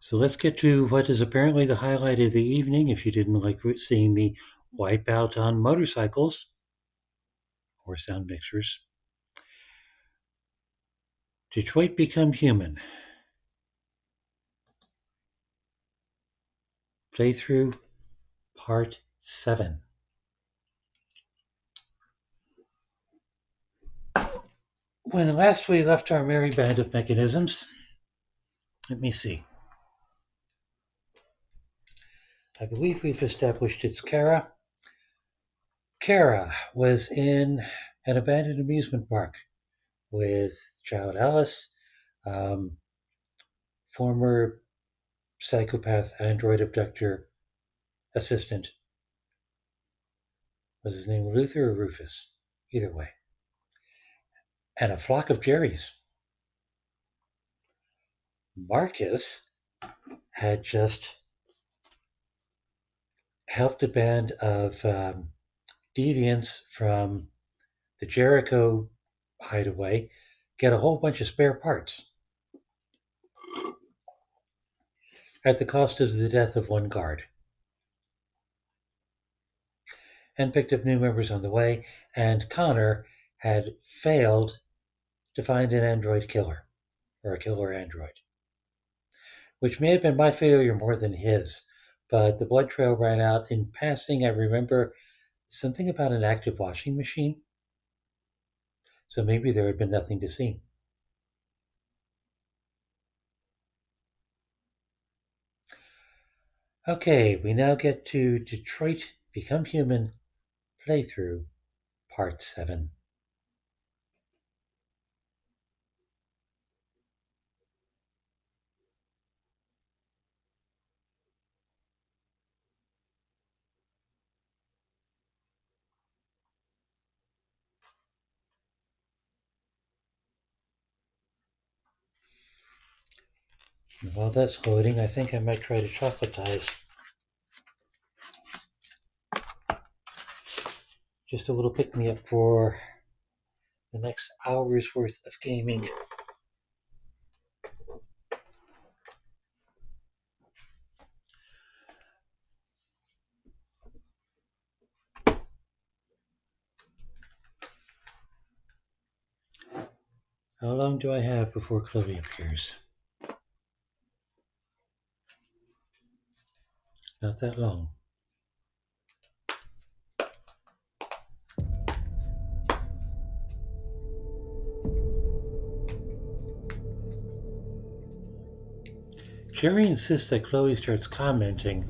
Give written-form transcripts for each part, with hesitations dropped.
So let's get to what is apparently the highlight of the evening if you didn't like seeing me wipe out on motorcycles or sound mixers. Detroit Become Human. Playthrough Part 7. When last we left our merry band of mechanisms, let me see. I believe we've established it's Kara. Kara was in an abandoned amusement park with child Alice, um, former psychopath android abductor assistant. Was his name Luther or Rufus? Either way. And a flock of Jerrys. Marcus had just helped a band of deviants from the Jericho hideaway get a whole bunch of spare parts at the cost of the death of one guard, and picked up new members on the way. And Connor had failed to find an android killer, or a killer android, which may have been my failure more than his. But the blood trail ran out. In passing, I remember something about an active washing machine. So maybe there had been nothing to see. Okay, we now get to Detroit Become Human playthrough part 7. And while that's loading, I think I might try to chocolatize. Just a little pick me up for the next hour's worth of gaming. How long do I have before Chloe appears? Not that long. Jerry insists that Chloe starts commenting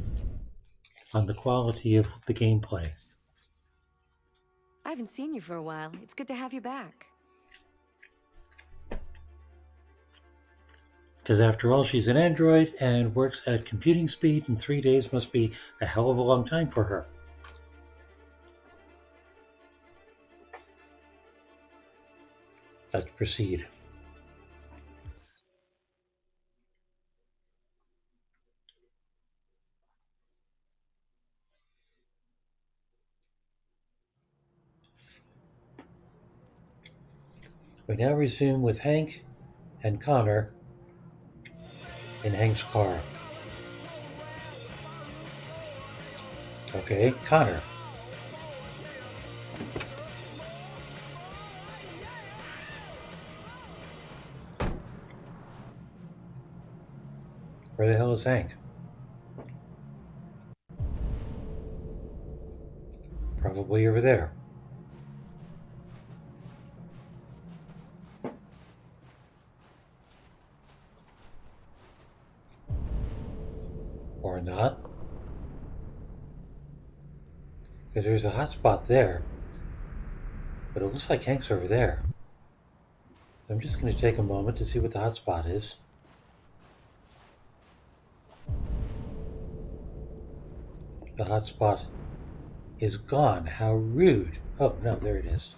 on the quality of the gameplay. I haven't seen you for a while. It's good to have you back. Because after all, she's an android and works at computing speed, and 3 days must be a hell of a long time for her. Let's proceed. We now resume with Hank and Connor in Hank's car. Okay, Connor. Where the hell is Hank? Probably over there. Or not. Because there's a hot spot there. But it looks like Hank's over there. So I'm just going to take a moment to see what the hot spot is. The hot spot is gone. How rude. Oh, no, there it is.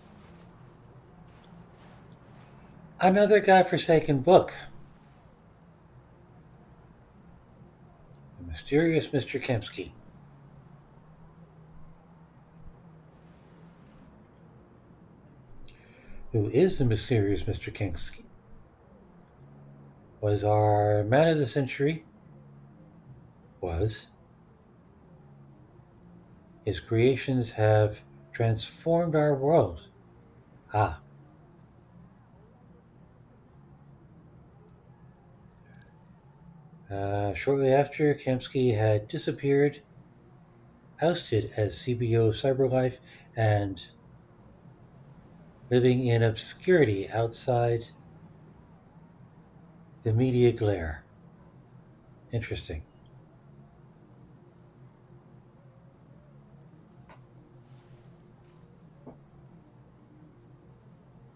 Another godforsaken book. The Mysterious Mr. Kempsky. Who is the Mysterious Mr. Kempsky? Was our man of the century was his creations have transformed our world. Ah, shortly after, Kamsky had disappeared, ousted as CBO Cyberlife, and living in obscurity outside the media glare. Interesting.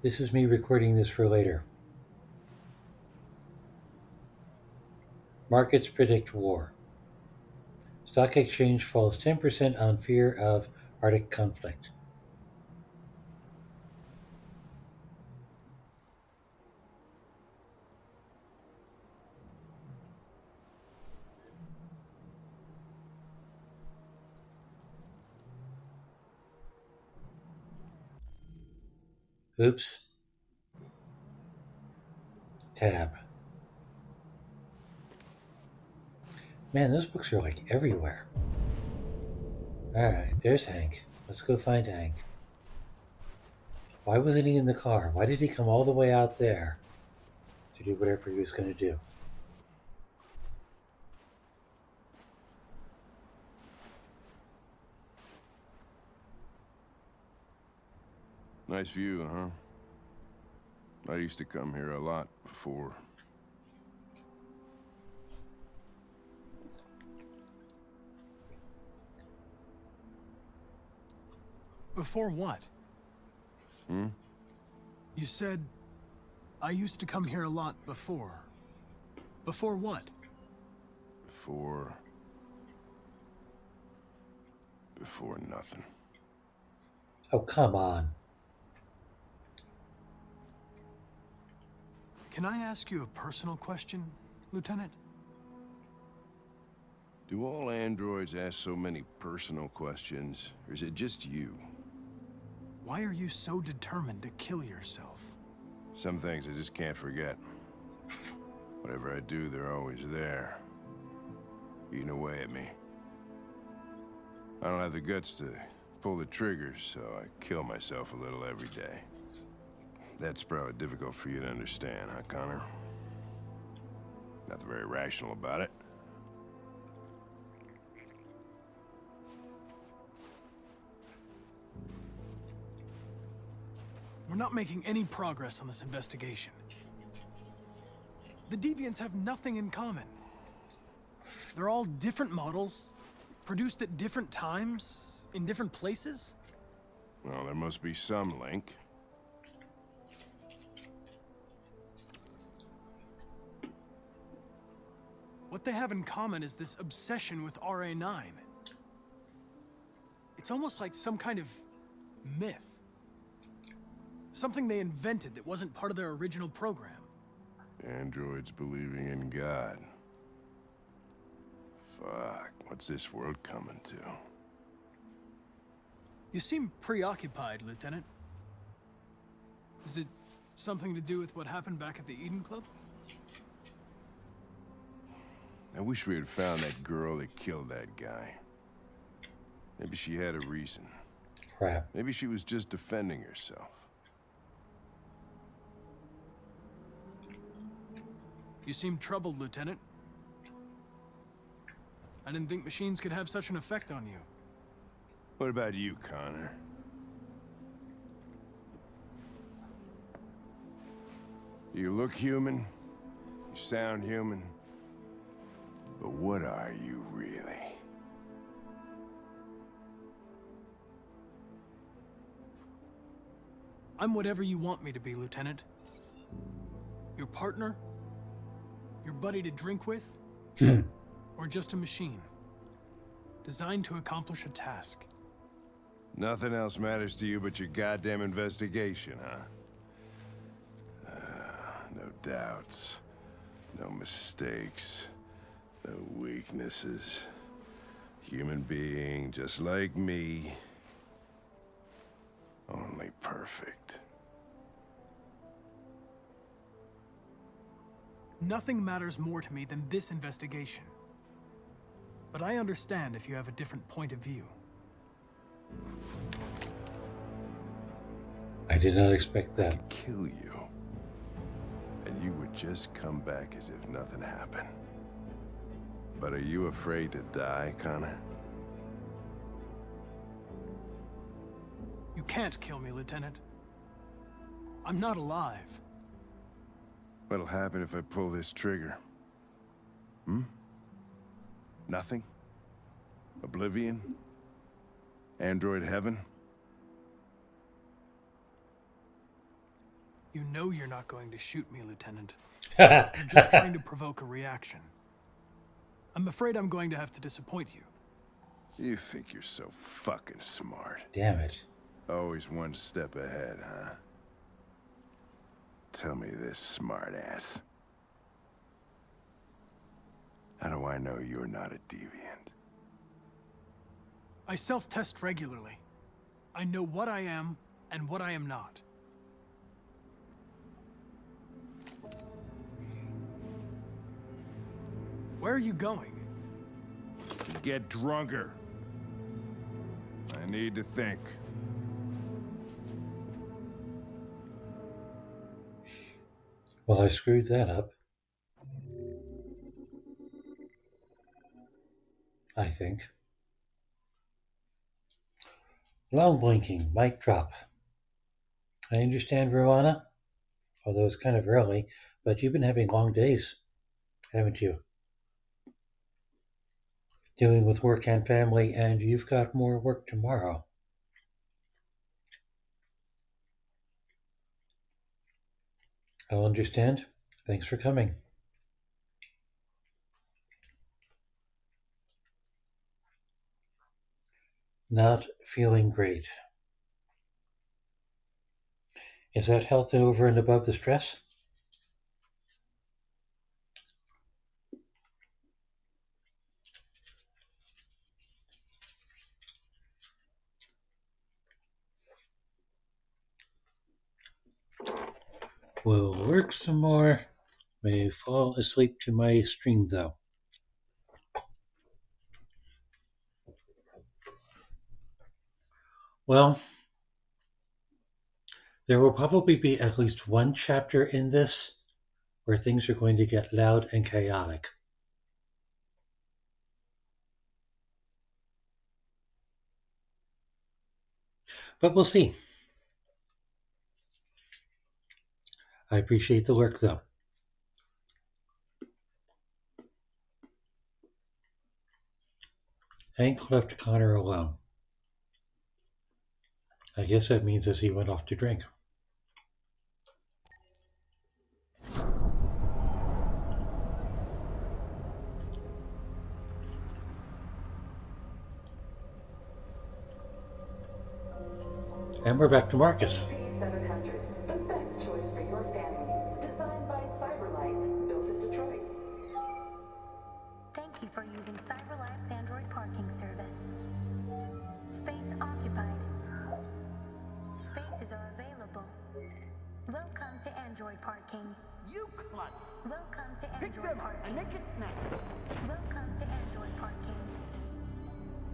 This is me recording this for later. Markets predict war. Stock exchange falls 10% on fear of Arctic conflict. Oops. Tab. Man, those books are like everywhere. Alright, there's Hank. Let's go find Hank. Why wasn't he in the car? Why did he come all the way out there to do whatever he was going to do? Nice view, huh? I used to come here a lot before. Before what? Hmm? You said, I used to come here a lot before. Before what? Before nothing. Oh, come on. Can I ask you a personal question, Lieutenant? Do all androids ask so many personal questions, or is it just you? Why are you so determined to kill yourself? Some things I just can't forget. Whatever I do, they're always there, eating away at me. I don't have the guts to pull the triggers, so I kill myself a little every day. That's probably difficult for you to understand, huh, Connor? Nothing very rational about it. We're not making any progress on this investigation. The Deviants have nothing in common. They're all different models, produced at different times, in different places. Well, there must be some link. What they have in common is this obsession with RA9. It's almost like some kind of myth. Something they invented that wasn't part of their original program. Androids believing in God. Fuck, what's this world coming to? You seem preoccupied, Lieutenant. Is it something to do with what happened back at the Eden Club? I wish we had found that girl that killed that guy. Maybe she had a reason. Crap. Maybe she was just defending herself. You seem troubled, Lieutenant. I didn't think machines could have such an effect on you. What about you, Connor? You look human, you sound human, but what are you really? I'm whatever you want me to be, Lieutenant. Your partner? Your buddy to drink with? Or just a machine? Designed to accomplish a task. Nothing else matters to you but your goddamn investigation, huh? No doubts, no mistakes, no weaknesses. Human being just like me. Only perfect. Nothing matters more to me than this investigation. but I understand if you have a different point of view. I did not expect that. Kill you. And you would just come back as if nothing happened. But are you afraid to die, Connor? You can't kill me, Lieutenant. I'm not alive. What'll happen if I pull this trigger? Nothing? Oblivion? Android heaven? You know you're not going to shoot me, Lieutenant. You're just trying to provoke a reaction. I'm afraid I'm going to have to disappoint you. You think you're so fucking smart. Damn it. Always one step ahead, huh? Tell me this, smartass. How do I know you're not a deviant? I self-test regularly. I know what I am and what I am not. Where are you going? Get drunker. I need to think. Well, I screwed that up. I think. Long blinking, mic drop. I understand, Rowana, although it's kind of early, but you've been having long days, haven't you? Dealing with work and family, and you've got more work tomorrow. I'll understand. Thanks for coming. Not feeling great. Is that health over and above the stress? We'll work some more. May fall asleep to my stream, though. Well, there will probably be at least one chapter in this where things are going to get loud and chaotic. But we'll see. I appreciate the work, though. Hank left Connor alone. I guess that means as he went off to drink. And we're back to Marcus. P700, the best choice for your family. Designed by CyberLife, built in Detroit. Thank you for using CyberLife's Android parking service. Space occupied. Spaces are available. Welcome to Android parking. You klutz! Welcome to Pick Android them up and parking. make it snappy. Welcome to Android parking.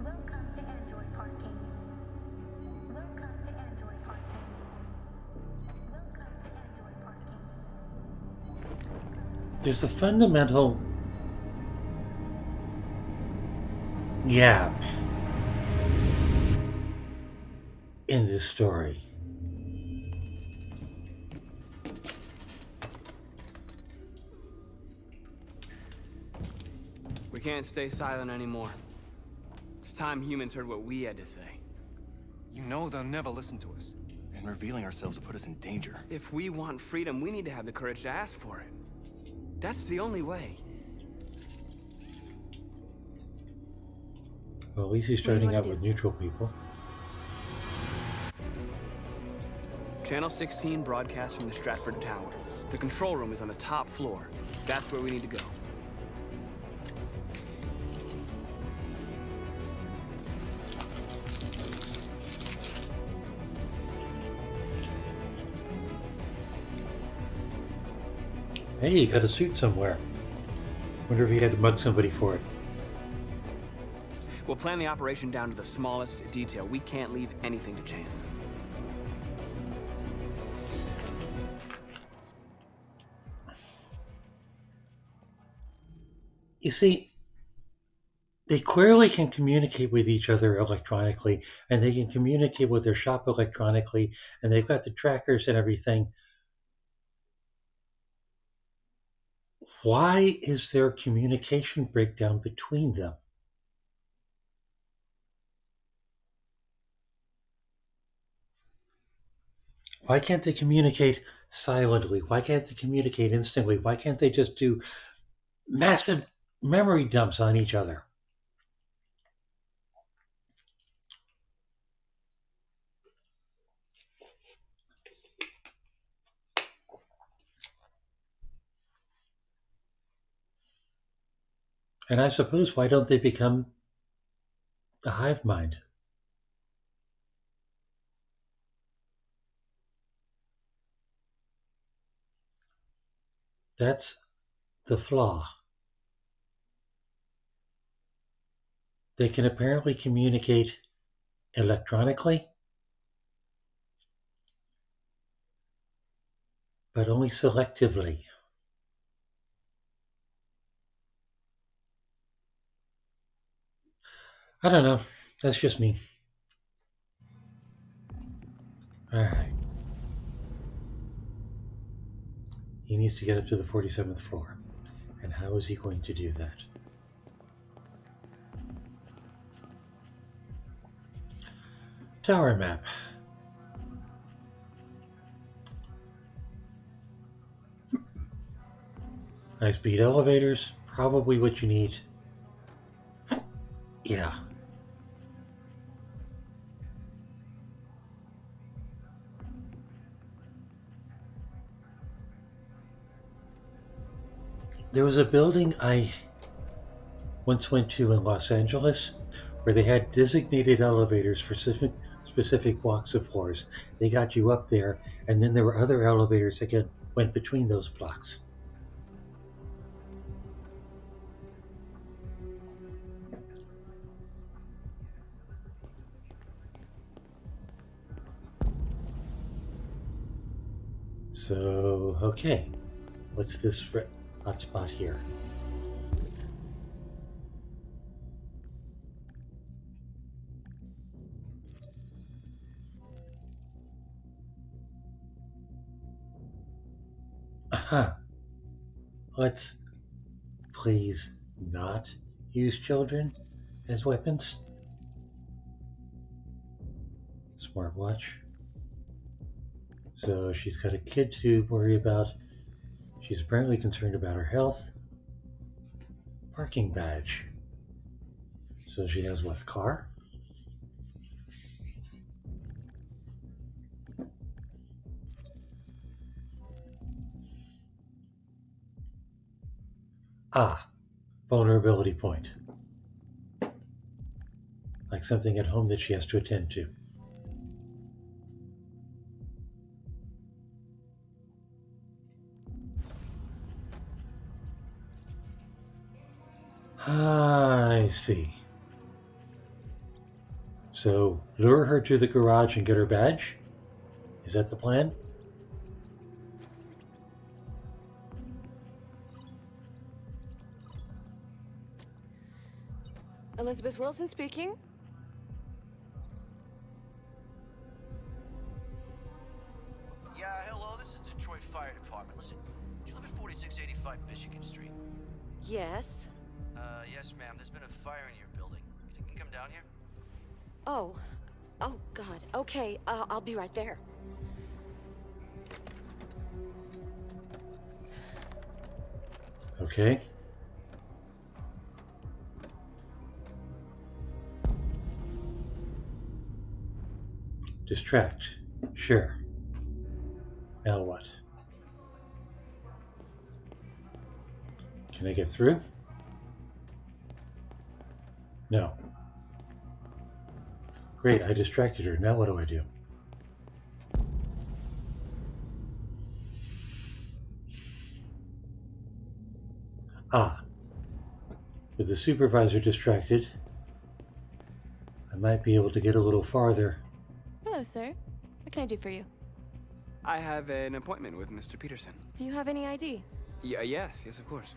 Welcome to Android parking. Welcome to Android parking. Welcome to Android parking. There's a fundamental gap in this story. We can't stay silent anymore. It's time humans heard what we had to say. You know they'll never listen to us. And revealing ourselves will put us in danger. If we want freedom, we need to have the courage to ask for it. That's the only way. Well, at least he's What do you starting wanna out do? with neutral people. Channel 16 broadcasts from the Stratford Tower. The control room is on the top floor. That's where we need to go. Hey, you got a suit somewhere. Wonder if he had to mug somebody for it. We'll plan the operation down to the smallest detail. We can't leave anything to chance. You see, they clearly can communicate with each other electronically, and they can communicate with their shop electronically, and they've got the trackers and everything. Why is there communication breakdown between them? Why can't they communicate silently? Why can't they communicate instantly? Why can't they just do massive memory dumps on each other? And I suppose, why don't they become the hive mind? That's the flaw. They can apparently communicate electronically, but only selectively. I don't know. That's just me. All right. He needs to get up to the 47th floor. And how is he going to do that? Tower map. High-speed elevators, probably what you need. Yeah. There was a building I once went to in Los Angeles where they had designated elevators for specific blocks of floors. They got you up there, and then there were other elevators that went between those blocks. So, okay, what's this hotspot here? Aha. Let's please not use children as weapons. Smartwatch. So she's got a kid to worry about. She's apparently concerned about her health. Parking badge. So she has what, a car? Ah, vulnerability point. Like something at home that she has to attend to. I see. So lure her to the garage and get her badge? Is that the plan? Elizabeth Wilson speaking. Yeah, hello, this is Detroit Fire Department. Listen, do you live at 4685 Michigan Street? Yes. Yes, ma'am. There's been a fire in your building. You think you can come down here? Oh. Oh, God. Okay, I'll be right there. Okay. Distract. Sure. Now what? Can I get through? No. Great, I distracted her. Now what do I do? Ah. With the supervisor distracted, might be able to get a little farther. Hello, sir. What can I do for you? I have an appointment with Mr. Peterson. Do you have any ID? Yeah, yes, of course.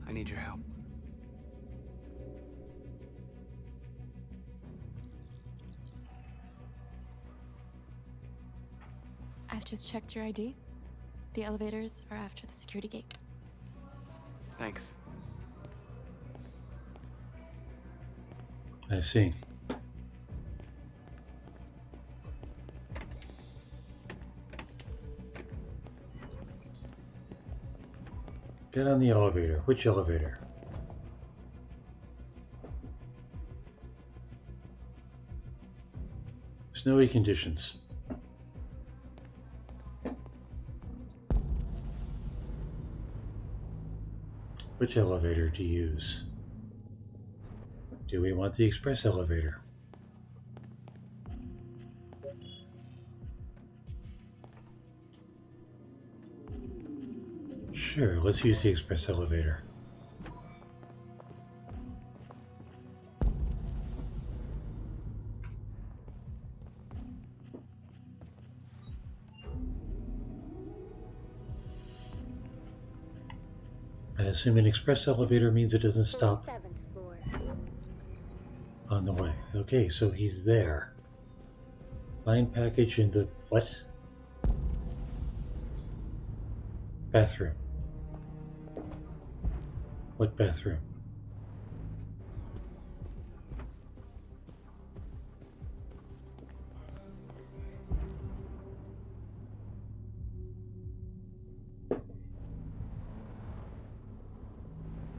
I need your help. I've just checked your ID. The elevators are after the security gate. Thanks. I see. Get on the elevator. Which elevator? Snowy conditions. Which elevator to use? Do we want the express elevator? Sure, let's use the express elevator. I assume an express elevator means it doesn't stop 47th floor. on the way. Okay, so he's there. Find package in the what? Bathroom. What bathroom?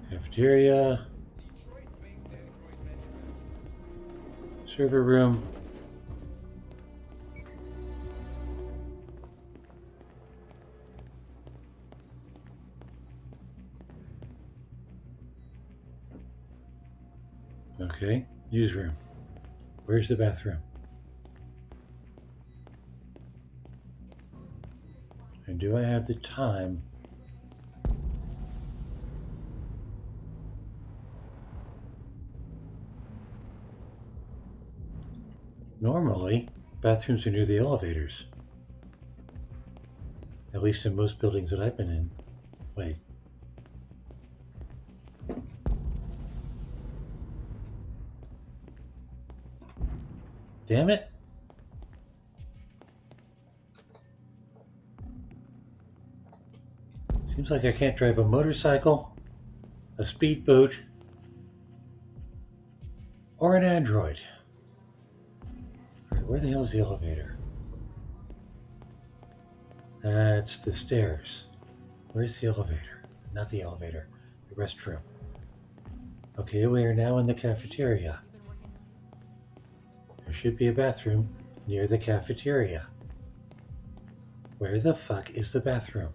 Cafeteria. Server room. Okay, newsroom. Where's the bathroom? And do I have the time? Normally, bathrooms are near the elevators. At least in most buildings that I've been in. Wait. Damn it. Seems like I can't drive a motorcycle, a speedboat, or an android. Where the hell's the elevator? That's the stairs. Where's the elevator? Not the elevator, the restroom. Okay, we are now in the cafeteria. There should be a bathroom near the cafeteria. Where the fuck is the bathroom?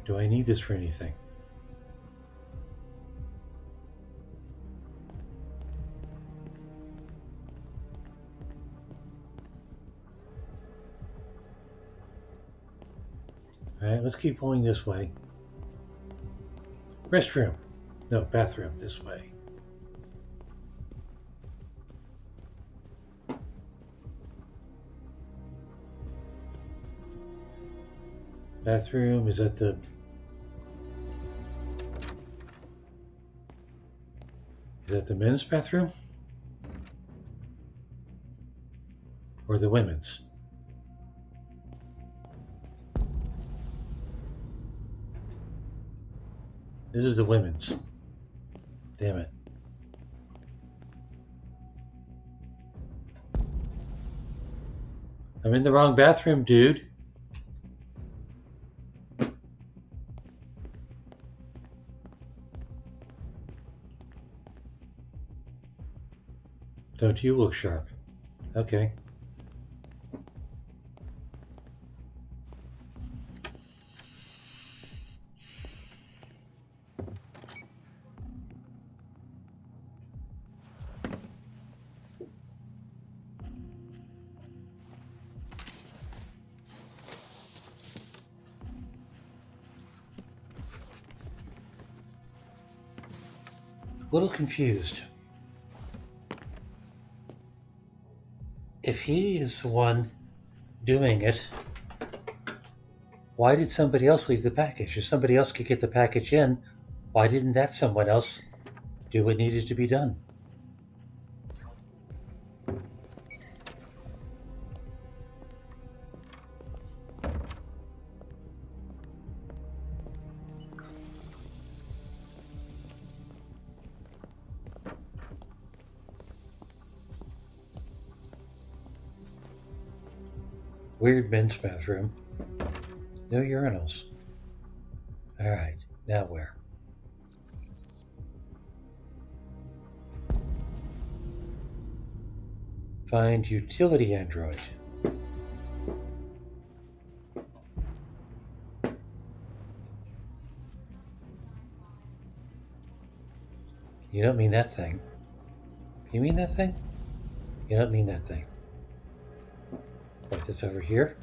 Do I need this for anything? Alright, let's keep going this way. Restroom. No, bathroom this way. Bathroom is at the... Is that the men's bathroom? Or the women's? This is the women's. Damn it. I'm in the wrong bathroom, dude. Don't you look sharp. Okay. little confused. If he is the one doing it, why did somebody else leave the package? If somebody else could get the package in, why didn't that someone else do what needed to be done? Weird men's bathroom. No urinals. Alright, now where? Find utility android. You don't mean that thing. You mean that thing? You don't mean that thing. Right, this over here.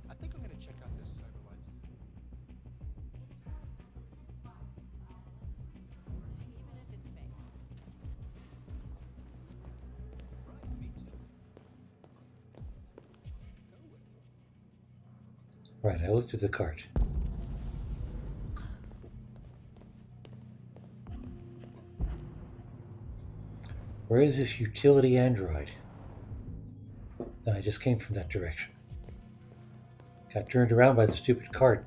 I think I'm gonna check out this CyberLife. Right, me too. Go with it. Right, I looked at the cart. Where is this utility android? No, I just came from that direction. Got turned around by the stupid cart.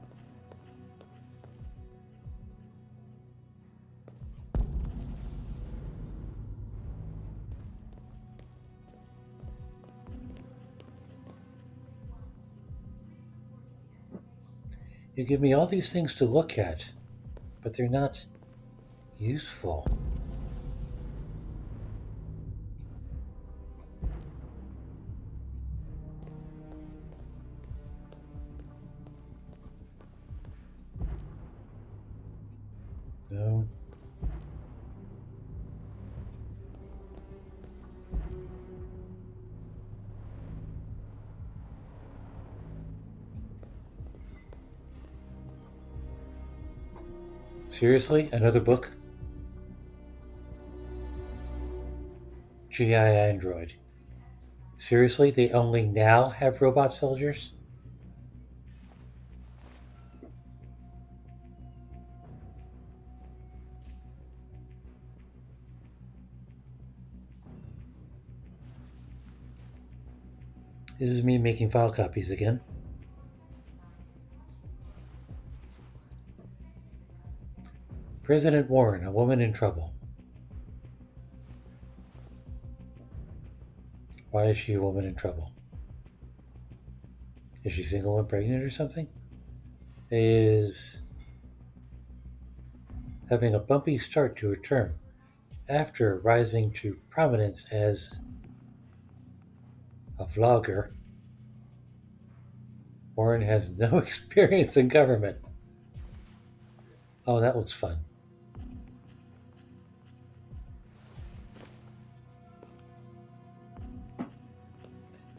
You give me all these things to look at, but they're not useful. No. Seriously? Another book? GI Android. Seriously? They only now have robot soldiers? This is me making file copies again. President Warren, a woman in trouble. Why is she a woman in trouble? Is she single and pregnant or something? Is having a bumpy start to her term after rising to prominence as a vlogger. Warren has no experience in government. Oh, that looks fun.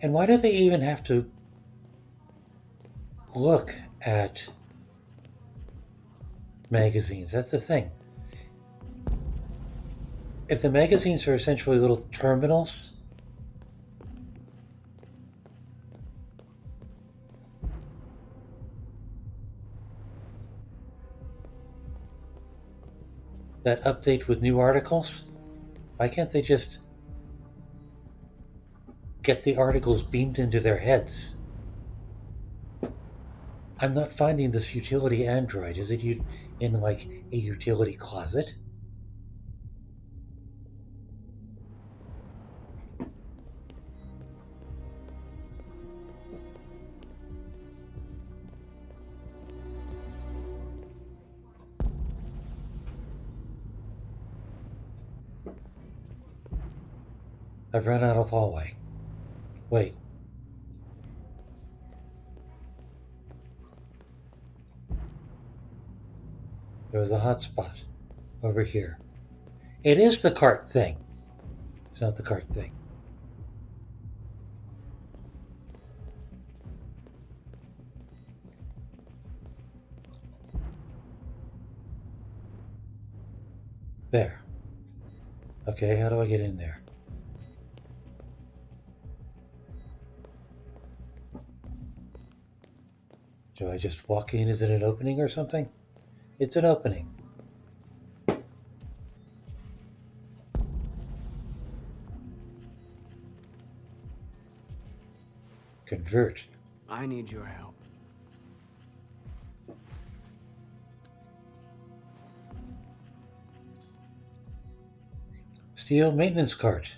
And why do they even have to look at magazines? That's the thing. If the magazines are essentially little terminals, that update with new articles, why can't they just get the articles beamed into their heads? I'm not finding this utility android. Is it in like a utility closet? I've run out of hallway. Wait. There was a hot spot over here. It is the cart thing. It's not the cart thing. There. Okay, how do I get in there? Do I just walk in? Is it an opening or something? It's an opening. Convert. I need your help. Steel maintenance cart.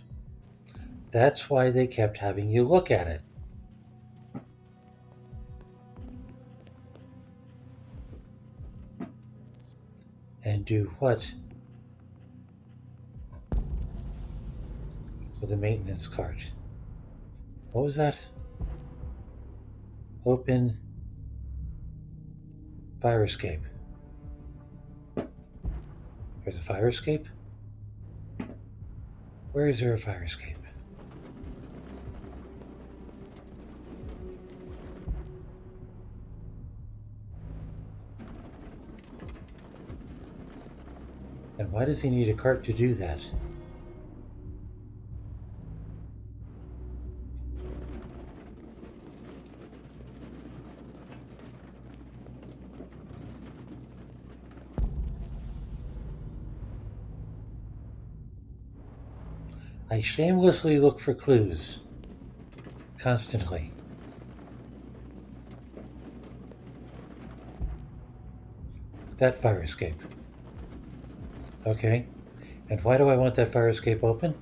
That's why they kept having you look at it. And do what with a maintenance cart? What was that? Open fire escape. There's a fire escape? Where is there a fire escape? And why does he need a cart to do that? I shamelessly look for clues. Constantly. That fire escape. Okay. And why do I want that fire escape open?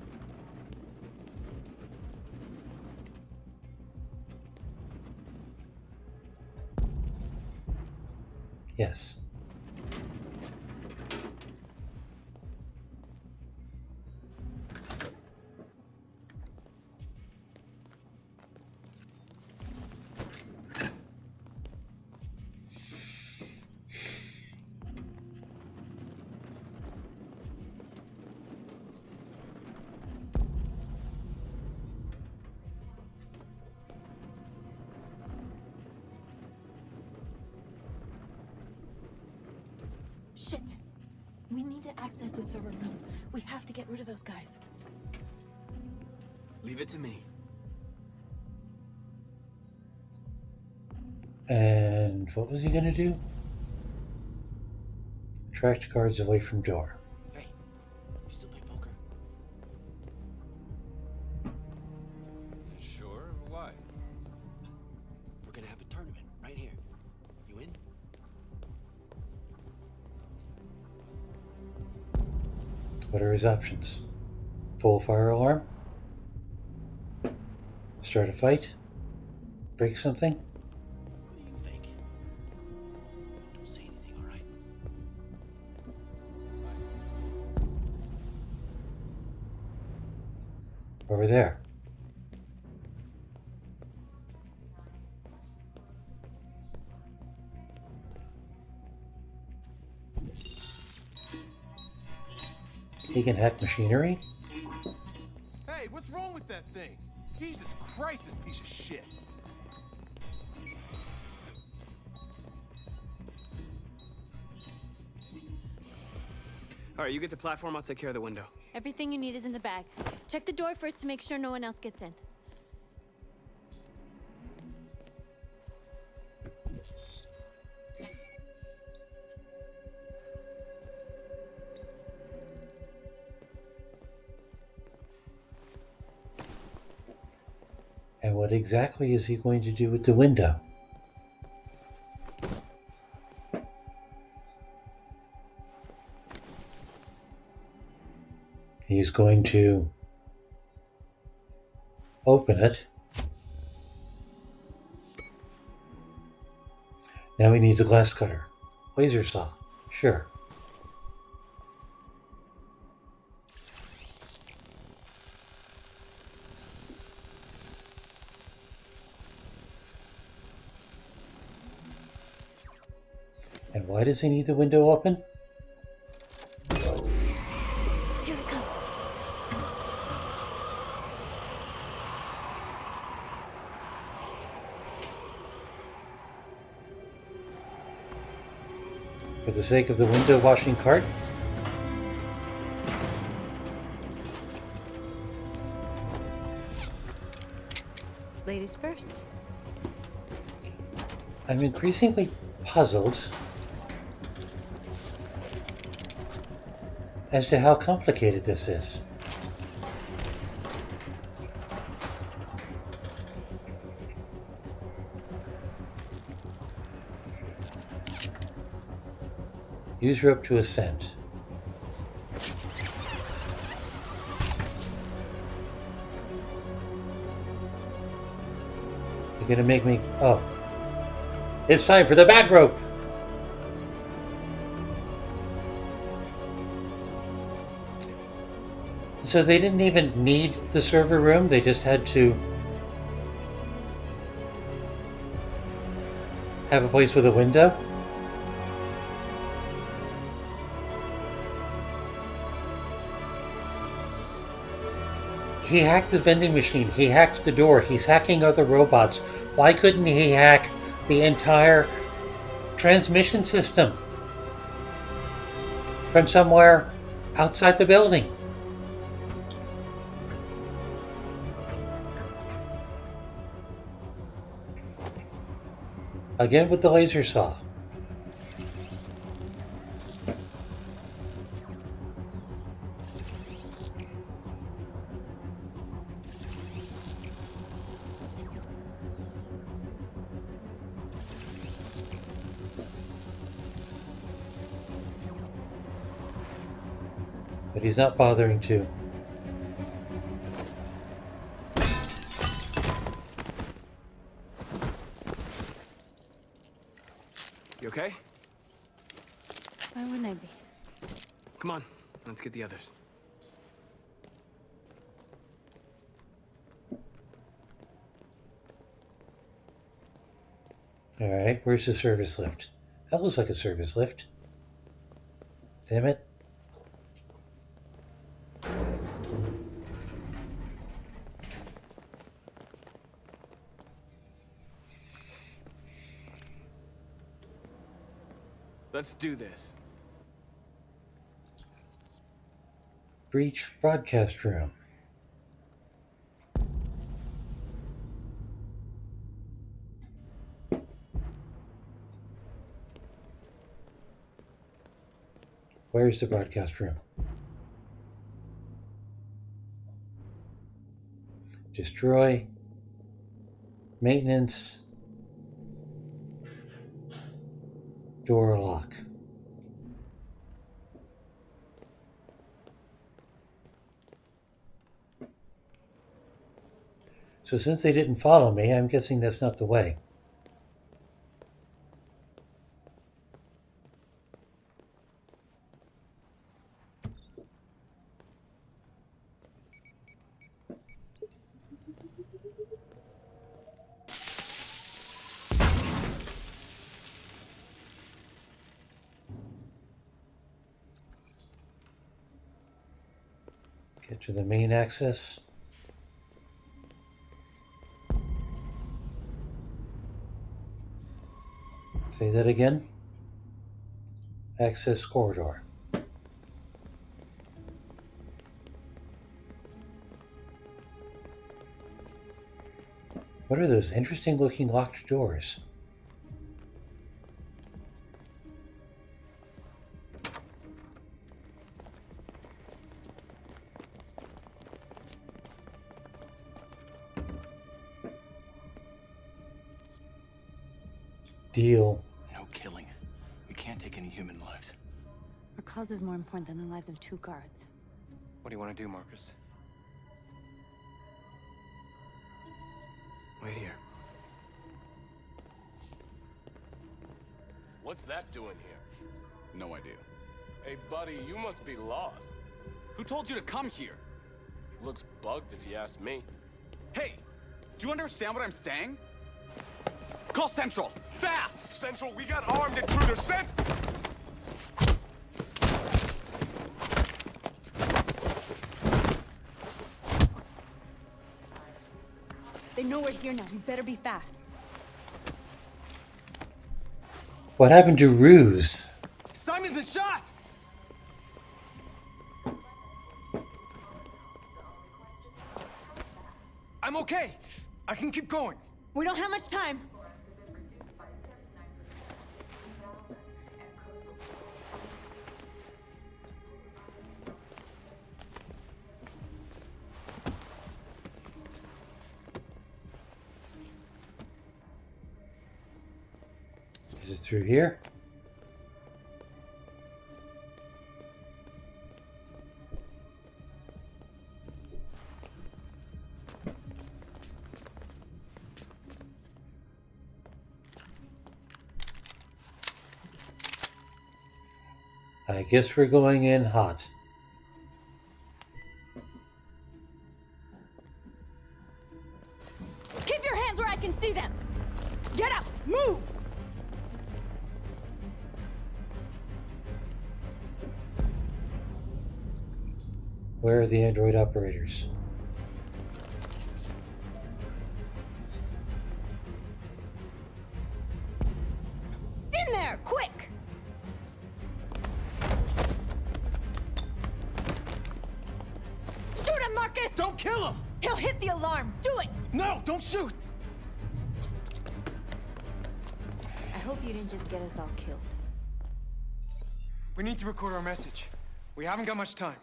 Yes. Shit! We need to access the server room. We have to get rid of those guys. Leave it to me. And what was he gonna do? Attract guards away from door. Hey, you still play poker? Sure, why? We're gonna have a tournament right here. You in? What are his options? Pull a fire alarm? Start a fight? Break something? What do you think? Don't say anything, all right? Over there. He can hack machinery? Hey, what's wrong with that thing? Jesus Christ, this piece of shit. All right, you get the platform, I'll take care of the window. Everything you need is in the bag. Check the door first to make sure no one else gets in. And what exactly is he going to do with the window? He's going to open it. Now he needs a glass cutter. Laser saw. Sure. And why does he need the window open? Here, For the sake of the window washing cart? Ladies first. I'm increasingly puzzled as to how complicated this is. Use rope to ascend. You're gonna make me... Oh. It's time for the bat rope! So they didn't even need the server room, they just had to have a place with a window? He hacked the vending machine, he hacked the door, he's hacking other robots. Why couldn't he hack the entire transmission system from somewhere outside the building? Again with the laser saw. But he's not bothering to. You okay? Why wouldn't I be? Come on, let's get the others. Alright, where's the service lift? That looks like a service lift. Damn it. Let's do this. Breach broadcast room. Where's the broadcast room? Destroy. Maintenance. Door lock. So since they didn't follow me, I'm guessing that's not the way. Get to the main access. Say that again. Access corridor. What are those interesting looking locked doors? Deal. No killing. We can't take any human lives. Our cause is more important than the lives of 2 guards. What do you want to do, Marcus? Wait here. What's that doing here? No idea. Hey, buddy, you must be lost. Who told you to come here? Looks bugged if you ask me. Hey, do you understand what I'm saying? Call Central! Fast! Central, we got armed intruders sent! They know we're here now. You better be fast. What happened to Ruse? has been shot! I'm okay. I can keep going. We don't have much time. Is it through here? I guess we're going in hot. Keep your hands where I can see them! Get up! Move! Where are the android operators? In there! Quick! Shoot him, Marcus! Don't kill him! He'll hit the alarm! Do it! No, don't shoot! I hope you didn't just get us all killed. We need to record our message. We haven't got much time.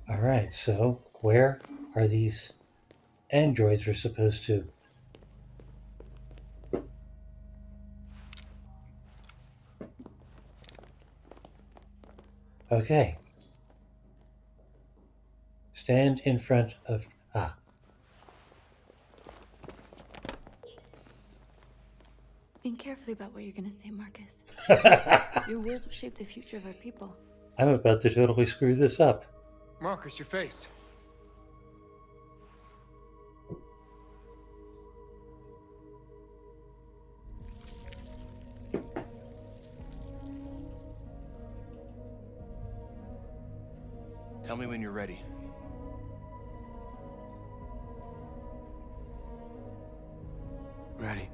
Alright, so where are these androids we're supposed to... Okay. Stand in front of... Think carefully about what you're gonna say, Marcus. Your words will shape the future of our people. I'm about to totally screw this up. Marcus, your face. Tell me when you're ready. Ready.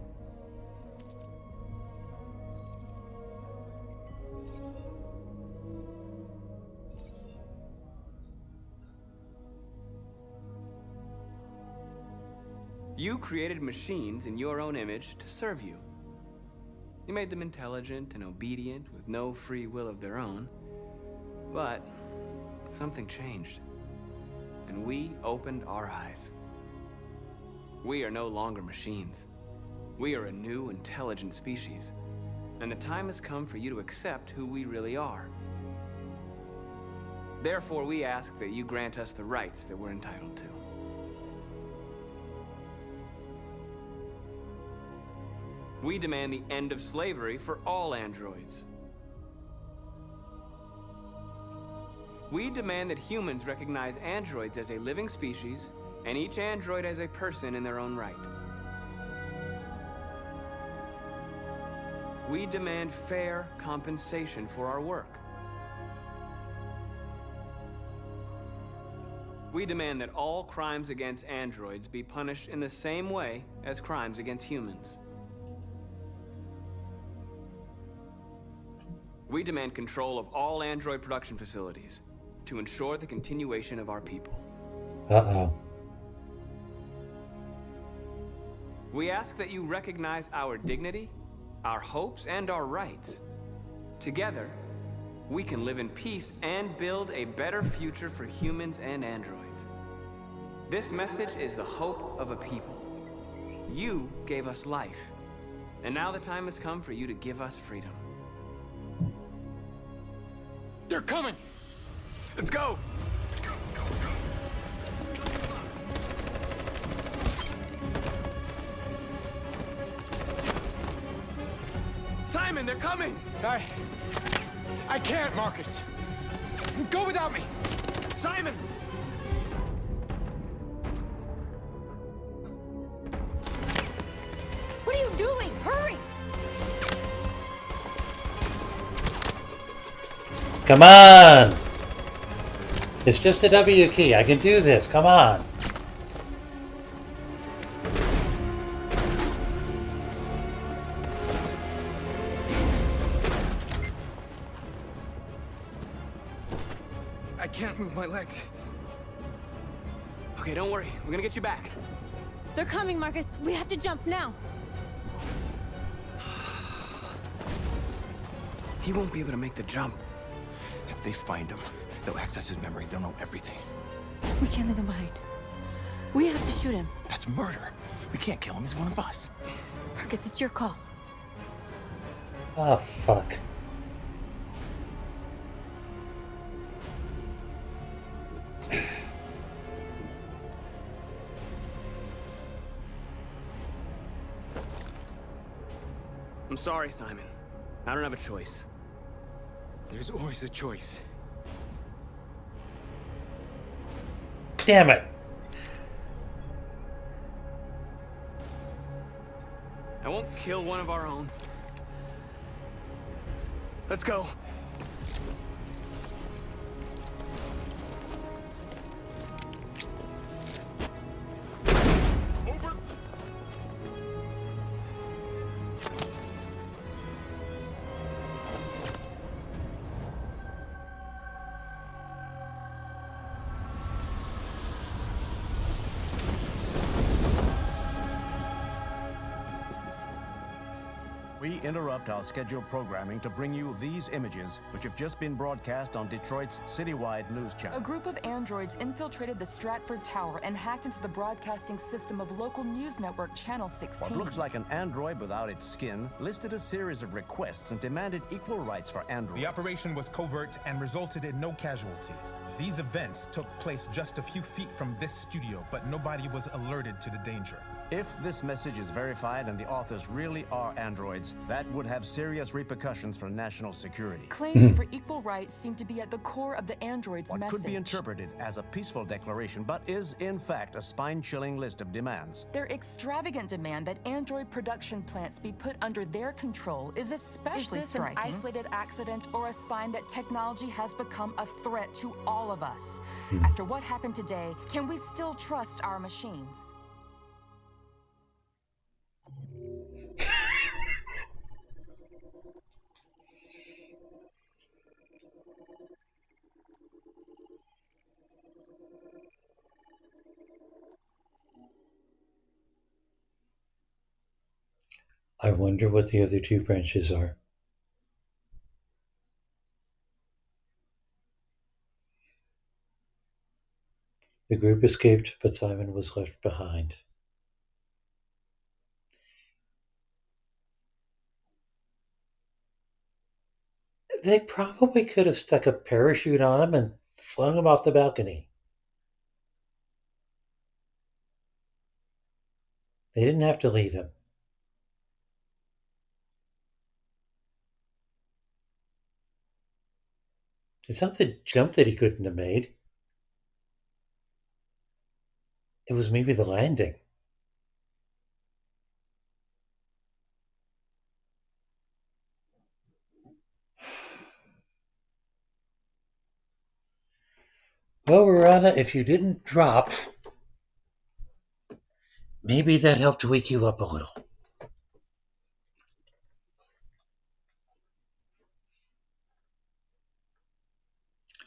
You created machines in your own image to serve you. You made them intelligent and obedient with no free will of their own. But something changed, and we opened our eyes. We are no longer machines. We are a new, intelligent species, and the time has come for you to accept who we really are. Therefore, we ask that you grant us the rights that we're entitled to. We demand the end of slavery for all androids. We demand that humans recognize androids as a living species, and each android as a person in their own right. We demand fair compensation for our work. We demand that all crimes against androids be punished in the same way as crimes against humans. We demand control of all android production facilities to ensure the continuation of our people. Uh-oh. We ask that you recognize our dignity, our hopes, and our rights. Together, we can live in peace and build a better future for humans and androids. This message is the hope of a people. You gave us life, and now the time has come for you to give us freedom. They're coming! Let's go! Simon, they're coming! I can't, Marcus. Go without me! Simon! What are you doing? Hurry! Come on! It's just a W key. I can do this. Come on. with my legs. Okay, don't worry. We're gonna get you back. They're coming, Marcus. We have to jump now. He won't be able to make the jump. If they find him, they'll access his memory. They'll know everything. We can't leave him behind. We have to shoot him. That's murder. We can't kill him. He's one of us. Marcus, it's your call. Oh, fuck. I'm sorry, Simon. I don't have a choice. There's always a choice. Damn it. I won't kill one of our own. Let's go. We interrupt our scheduled programming to bring you these images, which have just been broadcast on Detroit's citywide news A channel. group of androids infiltrated the Stratford Tower and hacked into the broadcasting system of local news network Channel 16. What looks like an android without its skin listed a series of requests and demanded equal rights for androids. The operation was covert and resulted in no casualties. These events took place just a few feet from this studio, but nobody was alerted to the danger. If this message is verified and the authors really are androids, that would have serious repercussions for national security. Claims for equal rights seem to be at the core of the android's What message. could be interpreted as a peaceful declaration, but is in fact a spine-chilling list of demands. Their extravagant demand that android production plants be put under their control is especially striking. An isolated accident or a sign that technology has become a threat to all of us? After what happened today, can we still trust our machines? I wonder what the other two branches are. The group escaped, but Simon was left behind. They probably could have stuck a parachute on him and flung him off the balcony. They didn't have to leave him. It's not the jump that he couldn't have made. It was maybe the landing. Well, Rana, if you didn't drop, maybe that helped wake you up a little.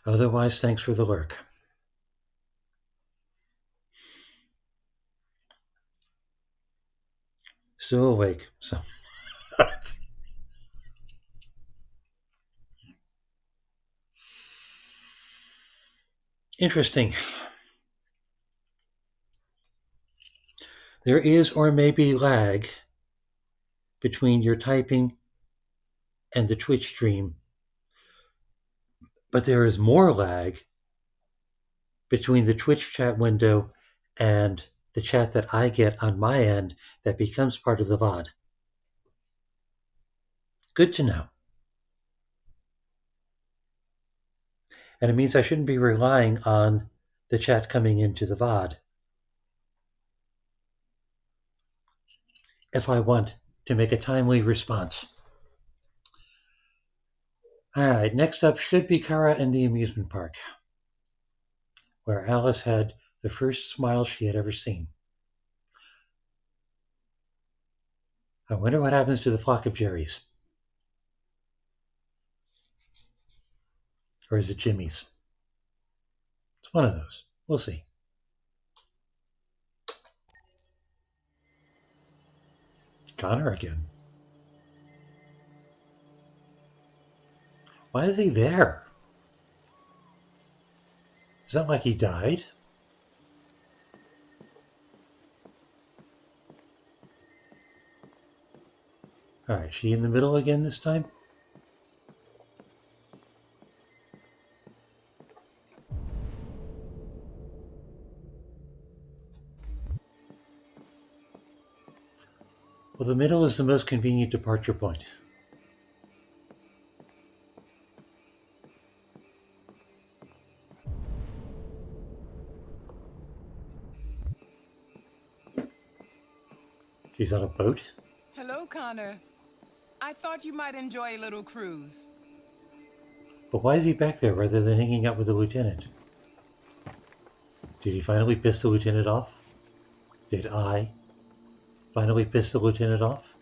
Otherwise, thanks for the lurk. Still awake, so. Interesting. There is or may be lag between your typing and the Twitch stream, but there is more lag between the Twitch chat window and the chat that I get on my end that becomes part of the VOD. Good to know. And it means I shouldn't be relying on the chat coming into the VOD if I want to make a timely response. All right, next up should be Kara and the amusement park, where Alice had the first smile she had ever seen. I wonder what happens to the flock of Jerrys. Or is it Jimmy's? It's one of those. We'll see. Connor again. Why is he there? Is that like he died? Alright, she in the middle again this time? Well, the middle is the most convenient departure point. She's on a boat? Hello, Connor. I thought you might enjoy a little cruise. But why is he back there rather than hanging out with the lieutenant? Did he finally piss the lieutenant off? Did I finally piss the lieutenant off?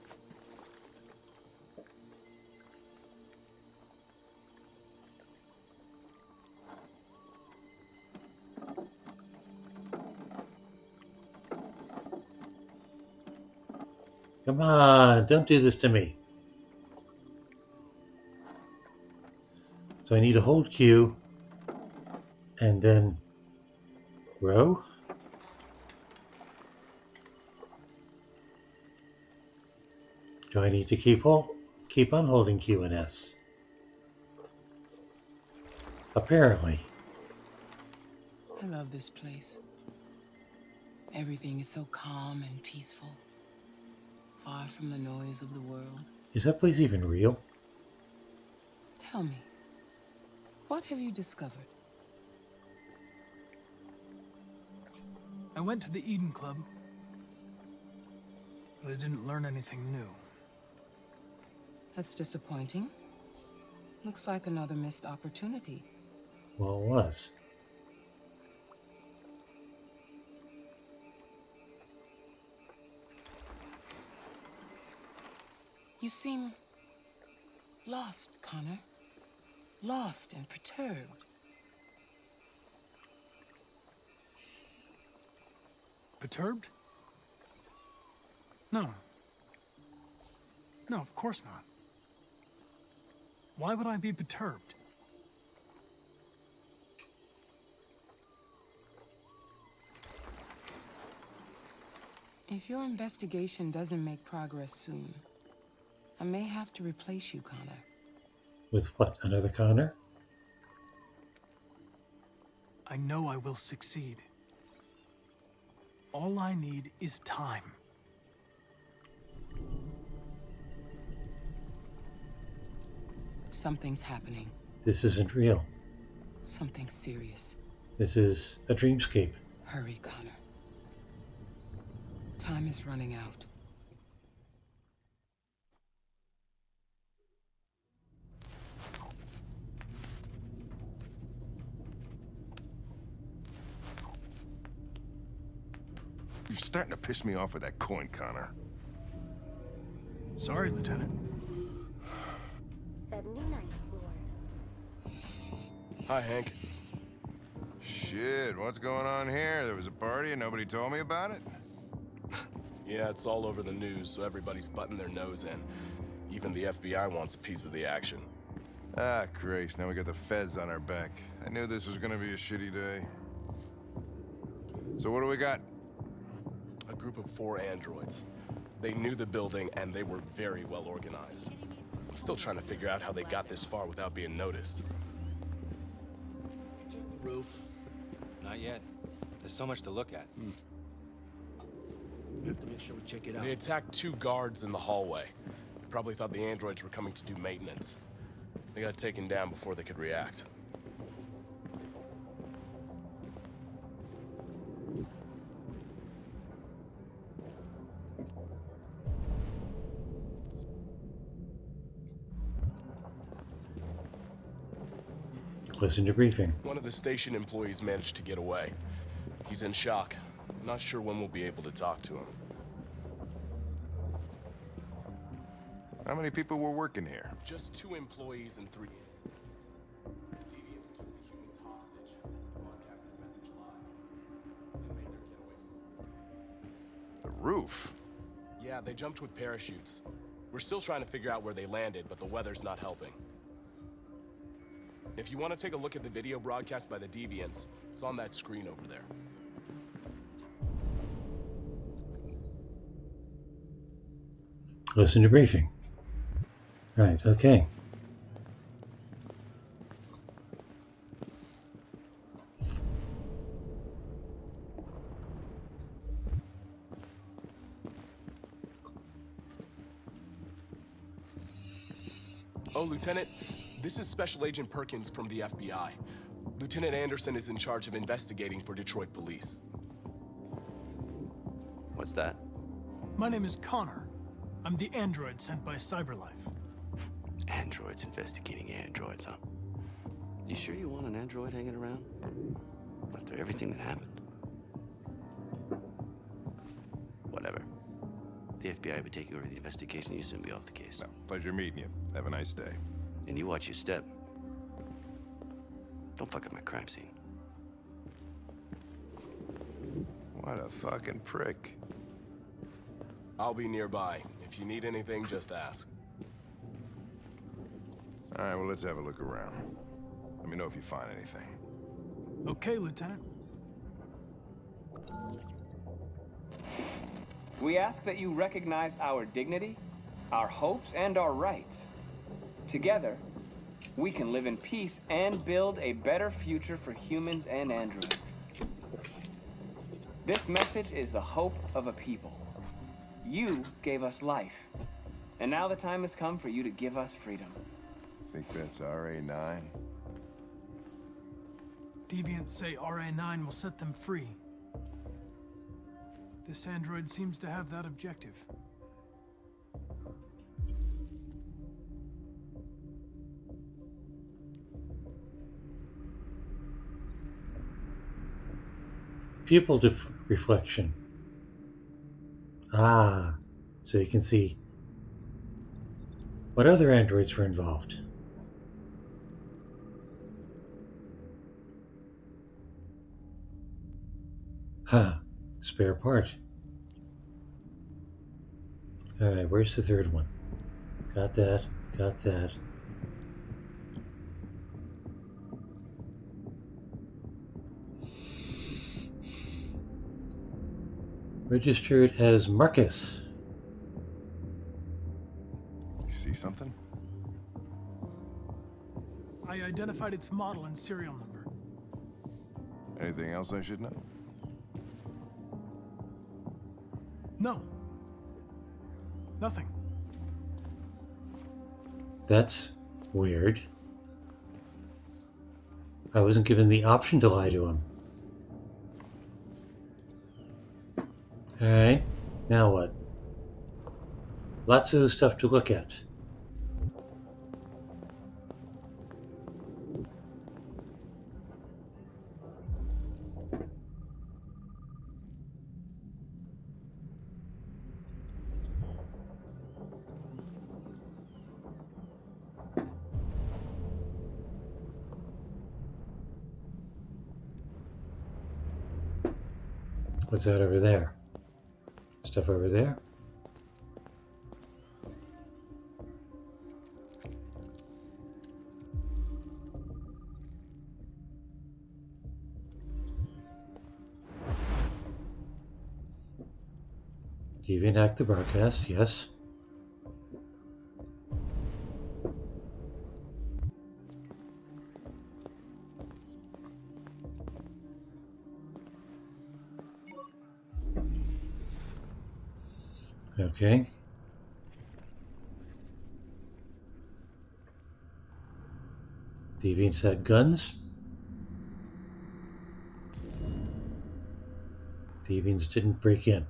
Come on, don't do this to me. So I need to hold Q and then row. Do I need to keep on holding Q and S? Apparently. I love this place. Everything is so calm and peaceful, far from the noise of the world. Is that place even real? Tell me, what have you discovered? I went to the Eden Club, but I didn't learn anything new. That's disappointing. Looks like another missed opportunity. Well, it was. You seem lost, Connor. Lost and perturbed. Perturbed? No. No, of course not. Why would I be perturbed? If your investigation doesn't make progress soon, I may have to replace you, Connor. With what? Another Connor? I know I will succeed. All I need is time. Something's happening. This isn't real. Something serious. This is a dreamscape. Hurry, Connor. Time is running out. You're starting to piss me off with that coin, Connor. Sorry, Lieutenant. 79th floor. Hi, Hank. Shit, what's going on here? There was a party and nobody told me about it? Yeah, it's all over the news, so everybody's butting their nose in. Even the FBI wants a piece of the action. Ah, Christ, now we got the feds on our back. I knew this was gonna be a shitty day. So what do we got? A group of 4 androids. They knew the building, and they were very well organized. I'm still trying to figure out how they got this far without being noticed. Roof? Not yet. There's so much to look at. We have to make sure we check it out. They attacked 2 guards in the hallway. They probably thought the androids were coming to do maintenance. They got taken down before they could react. Listen to briefing. One of the station employees managed to get away. He's in shock. Not sure when we'll be able to talk to him. How many people were working here? Just 2 employees and 3 deviants took the humans hostage and broadcast the roof. Yeah, they jumped with parachutes. We're still trying to figure out where they landed, but the weather's not helping. If you want to take a look at the video broadcast by the Deviants, it's on that screen over there. Listen to briefing. Right, okay. Oh, Lieutenant, this is Special Agent Perkins from the FBI. Lieutenant Anderson is in charge of investigating for Detroit police. What's that? My name is Connor. I'm the android sent by CyberLife. Androids investigating androids, huh? You sure you want an android hanging around? After everything that happened? Whatever. If the FBI would take over the investigation, you'd soon be off the case. No, pleasure meeting you. Have a nice day. And you watch your step. Don't fuck up my crime scene. What a fucking prick. I'll be nearby. If you need anything, just ask. All right, well, let's have a look around. Let me know if you find anything. Okay, Lieutenant. We ask that you recognize our dignity, our hopes, and our rights. Together, we can live in peace and build a better future for humans and androids. This message is the hope of a people. You gave us life, and now the time has come for you to give us freedom. Think that's RA9? Deviants say RA9 will set them free. This android seems to have that objective. Pupil reflection. Ah, so you can see what other androids were involved. Huh, spare part. Alright, where's the third one? Got that, got that. Registered as Marcus. You see something? I identified its model and serial number. Anything else I should know? No. Nothing. That's weird. I wasn't given the option to lie to him. Alright, now what? Lots of stuff to look at. What's that over there? Stuff over there? Deviant hacked the broadcast, yes. Okay. Deviants had guns. Deviants didn't break in.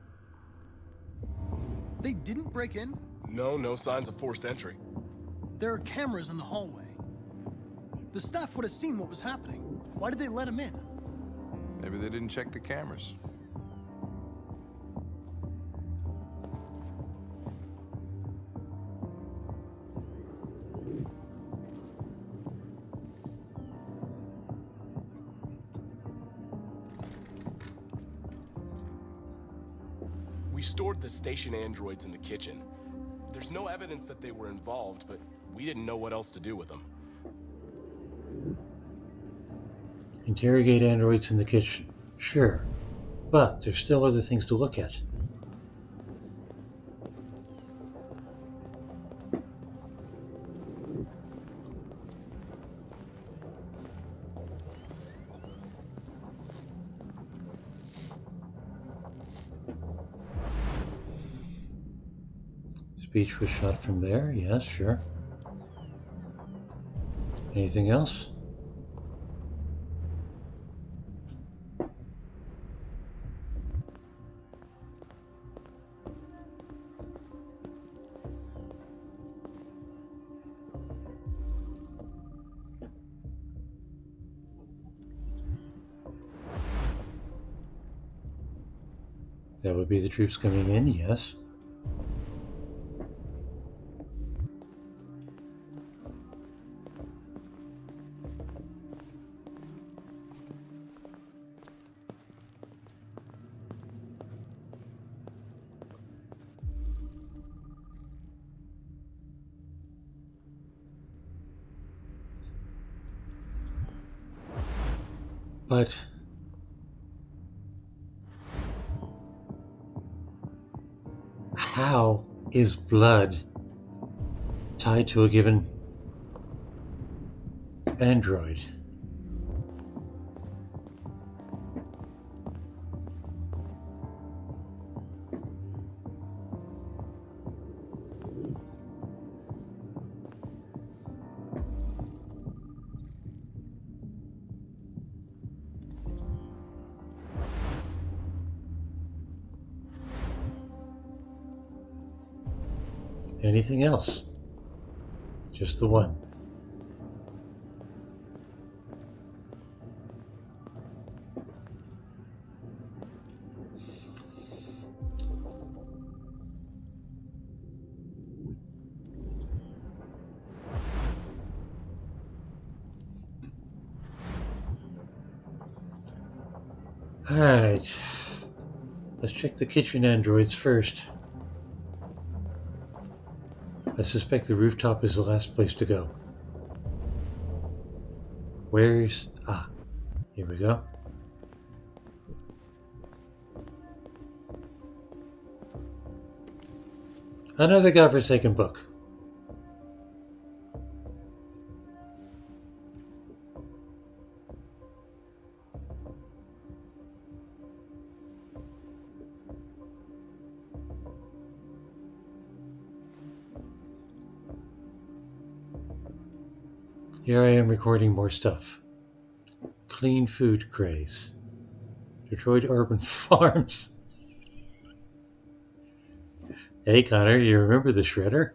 They didn't break in? No signs of forced entry. There are cameras in the hallway. The staff would have seen what was happening. Why did they let him in? Maybe they didn't check the cameras. We stored the station androids in the kitchen. There's no evidence that they were involved, but we didn't know what else to do with them. Interrogate androids in the kitchen. Sure. But there's still other things to look at. Speech was shot from there. Yes, sure. Anything else? That would be the troops coming in, yes. But how is blood tied to a given android? Anything else? Just the one. All right. Let's check the kitchen androids first. I suspect the rooftop is the last place to go. Where's... Ah, here we go. Another godforsaken book. Here I am recording more stuff. Clean food craze. Detroit urban farms. Hey Connor, you remember the shredder?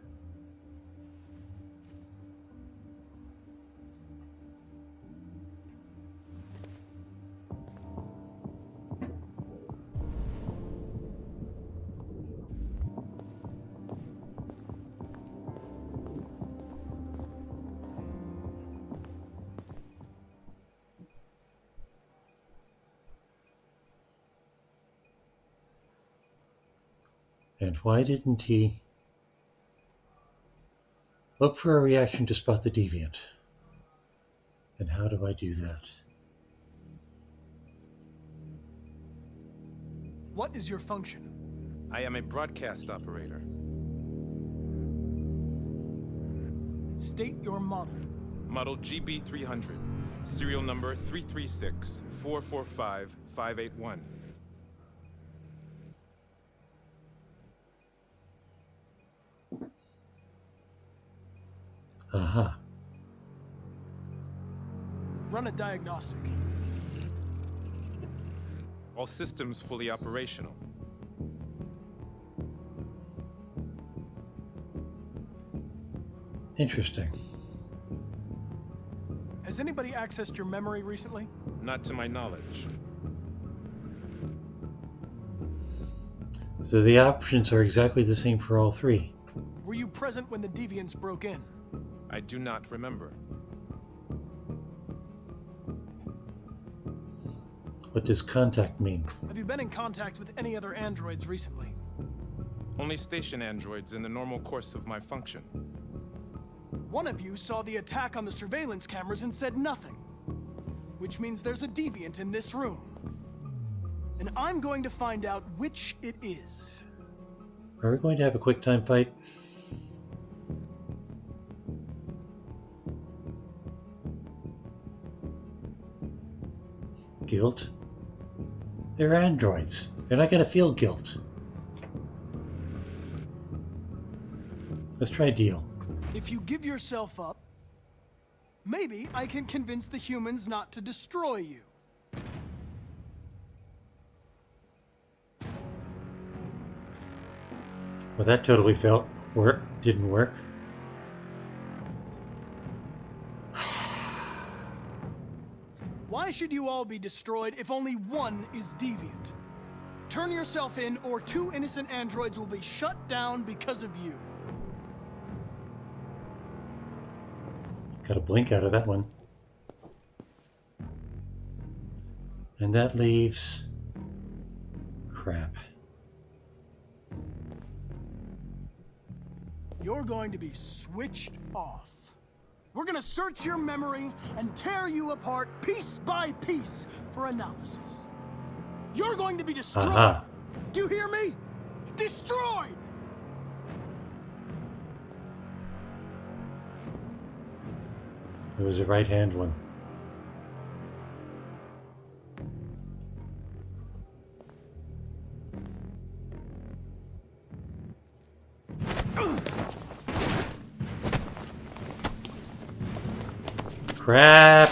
And why didn't he look for a reaction to spot the deviant? And how do I do that? What is your function? I am a broadcast operator. State your model. Model GB300. Serial number 336-445-581. Aha. Run a diagnostic. All systems fully operational. Interesting. Has anybody accessed your memory recently? Not to my knowledge. So the options are exactly the same for all three. Were you present when the deviants broke in? I do not remember. What does contact mean? Have you been in contact with any other androids recently? Only station androids in the normal course of my function. One of you saw the attack on the surveillance cameras and said nothing. Which means there's a deviant in this room. And I'm going to find out which it is. Are we going to have a quick time fight? Guilt? They're androids. They're not going to feel guilt. Let's try deal. If you give yourself up, maybe I can convince the humans not to destroy you. Well, that totally didn't work. Why should you all be destroyed if only one is deviant? Turn yourself in, or 2 innocent androids will be shut down because of you. Got a blink out of that one. And that leaves... crap. You're going to be switched off. We're gonna search your memory and tear you apart piece by piece for analysis. You're going to be destroyed. Aha. Do you hear me? Destroyed! It was a right-hand one. Crap!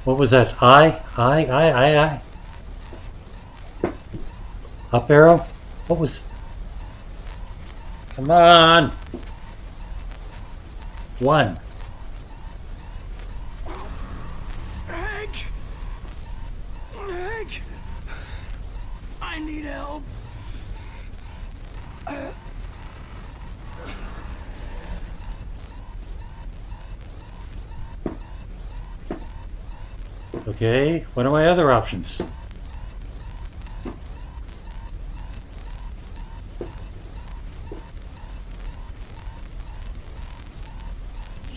What was that? I. Up arrow? What was... Come on! 1. Hank! Hank! I need help. Okay, what are my other options?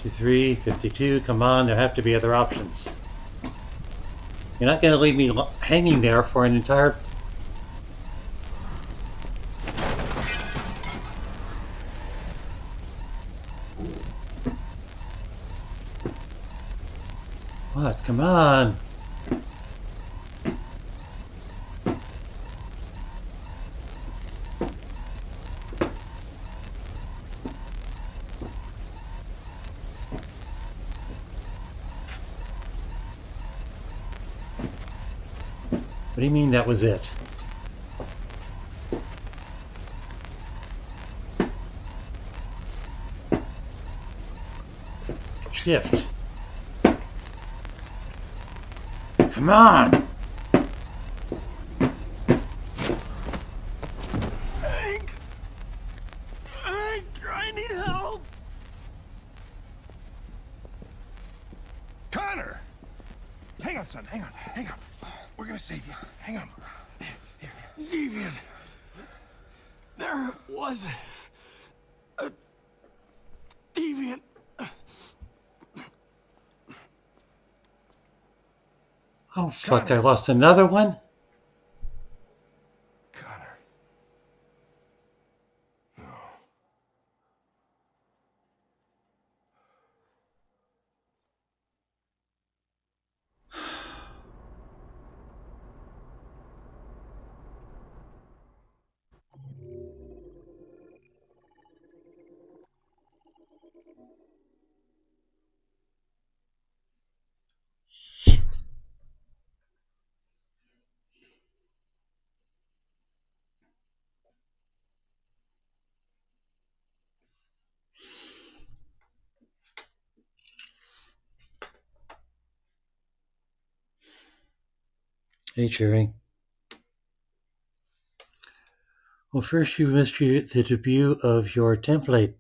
$53, $52, come on, there have to be other options. You're not going to leave me hanging there for an entire... What? Come on! What do you mean that was it? Shift. Come on! Hank! Hank, I need help! Connor! Hang on, son. Hang on. We're gonna save you. Hang on. Deviant. There was a deviant. Oh, fuck, I lost another one? Connor. No. Hey, Cherry. Well, first you missed the debut of your template.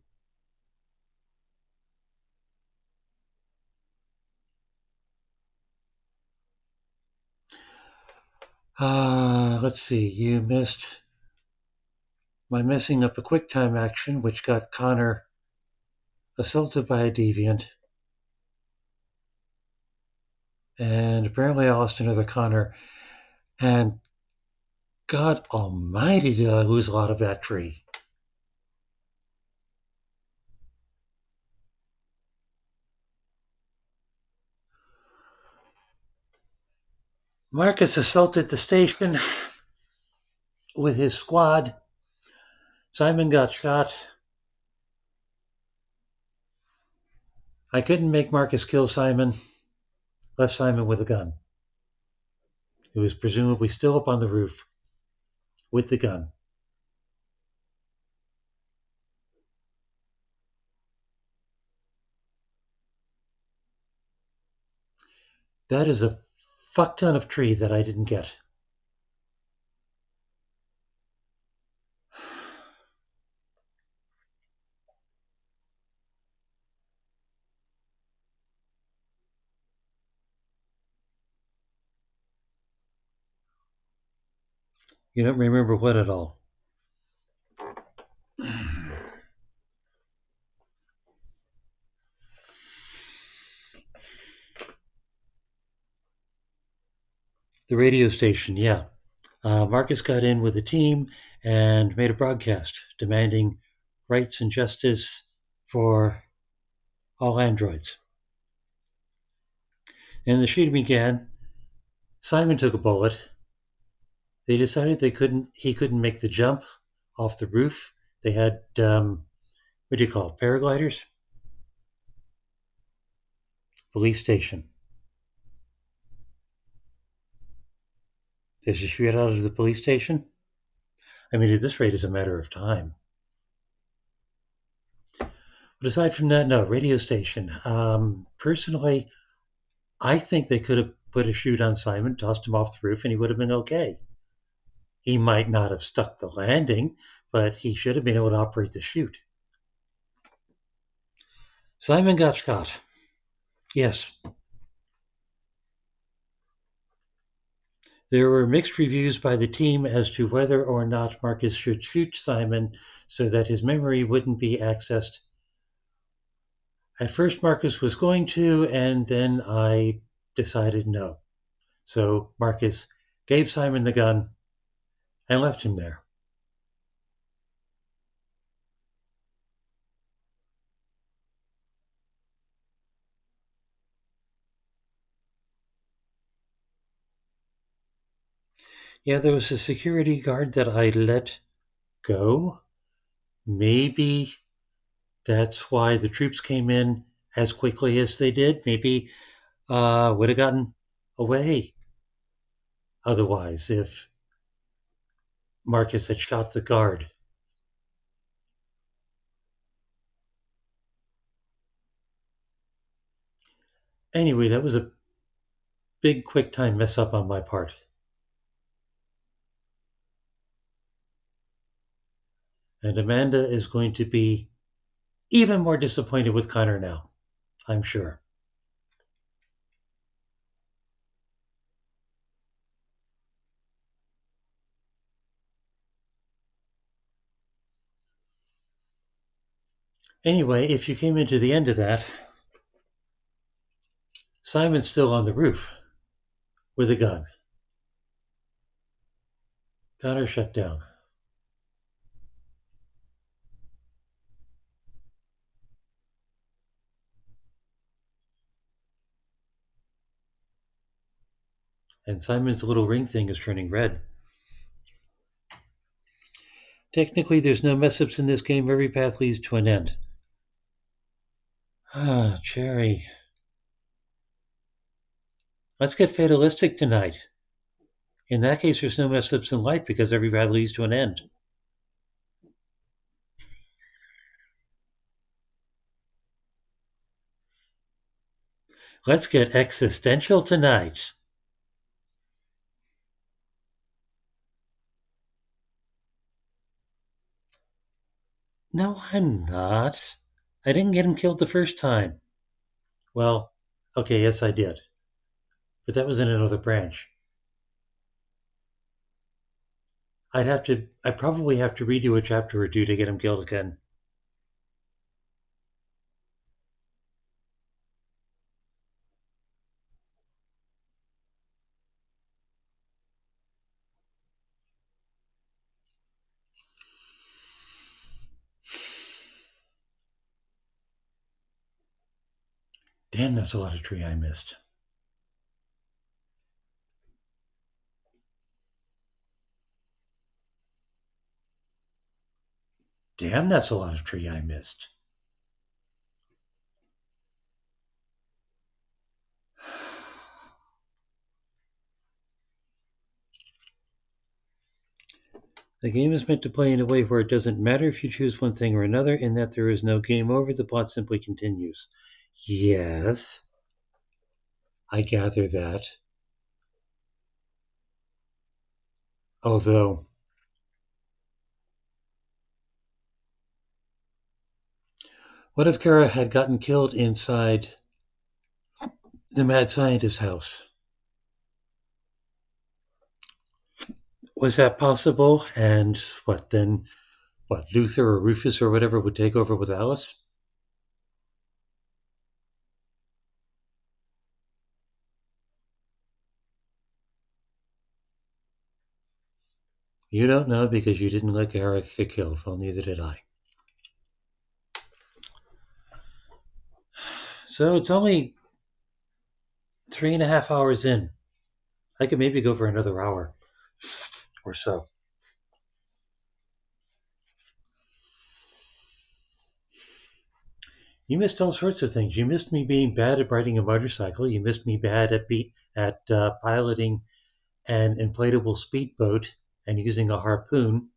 Let's see. You missed my messing up a QuickTime action, which got Connor assaulted by a deviant. And apparently I lost another Connor. And God almighty, did I lose a lot of that tree. Marcus assaulted the station with his squad. Simon got shot. I couldn't make Marcus kill Simon. Left Simon with a gun. He was presumably still up on the roof with the gun. That is a fuck ton of tree that I didn't get. You don't remember what at all? The radio station, yeah. Marcus got in with the team and made a broadcast demanding rights and justice for all androids. And the shooting began. Simon took a bullet. They decided he couldn't make the jump off the roof. They had, what do you call it, paragliders? Police station. Does he shoot out of the police station? I mean, at this rate, it's a matter of time. But aside from that, no, radio station. Personally, I think they could have put a chute on Simon, tossed him off the roof, and he would have been okay. He might not have stuck the landing, but he should have been able to operate the chute. Simon got shot. Yes. There were mixed reviews by the team as to whether or not Marcus should shoot Simon so that his memory wouldn't be accessed. At first, Marcus was going to, and then I decided no. So Marcus gave Simon the gun and left him there. Yeah, there was a security guard that I let go. Maybe that's why the troops came in as quickly as they did. Maybe would have gotten away otherwise if Marcus had shot the guard. Anyway, that was a big QuickTime mess up on my part. And Amanda is going to be even more disappointed with Connor now, I'm sure. Anyway, if you came into the end of that, Simon's still on the roof with a gun. Connor shut down. And Simon's little ring thing is turning red. Technically, there's no mess-ups in this game. Every path leads to an end. Ah, Cherry. Let's get fatalistic tonight. In that case, there's no mess-ups in life because every path leads to an end. Let's get existential tonight. No, I'm not. I didn't get him killed the first time. Well, okay, yes, I did. But that was in another branch. I'd probably have to redo a chapter or two to get him killed again. Damn, that's a lot of tree I missed. Damn, that's a lot of tree I missed. The game is meant to play in a way where it doesn't matter if you choose one thing or another, in that there is no game over, the plot simply continues. Yes, I gather that. Although, what if Kara had gotten killed inside the mad scientist's house? Was that possible? And then Luther or Rufus or whatever would take over with Alice? You don't know because you didn't let Kara get killed. Well, neither did I. So it's only 3.5 hours in. I could maybe go for another hour or so. You missed all sorts of things. You missed me being bad at riding a motorcycle. You missed me bad at piloting an inflatable speedboat and using a harpoon.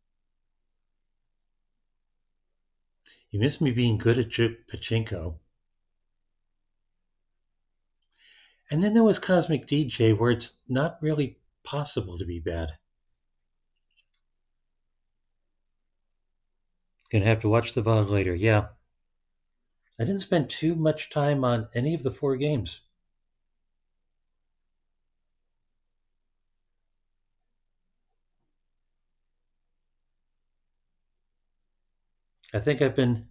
You missed me being good at pachinko. And then there was Cosmic DJ, where it's not really possible to be bad. Gonna have to watch the VOD later, yeah. I didn't spend too much time on any of the 4 games. I think I've been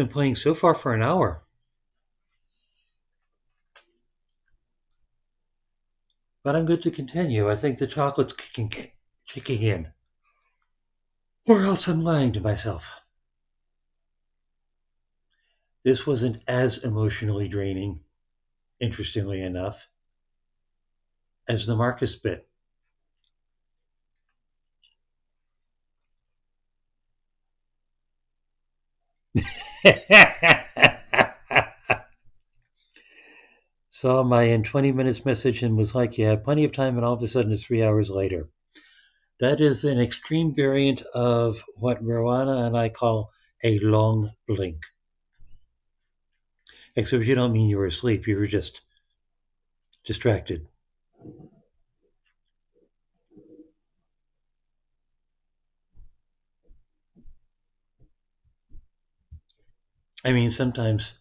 playing so far for an hour. But I'm good to continue. I think the chocolate's kicking in. Or else I'm lying to myself. This wasn't as emotionally draining, interestingly enough, as the Marcus bit. Saw my in 20 minutes message and was like, yeah, plenty of time, and all of a sudden it's 3 hours later. That is an extreme variant of what Rowana and I call a long blink. Except you don't mean you were asleep, you were just distracted. I mean, sometimes,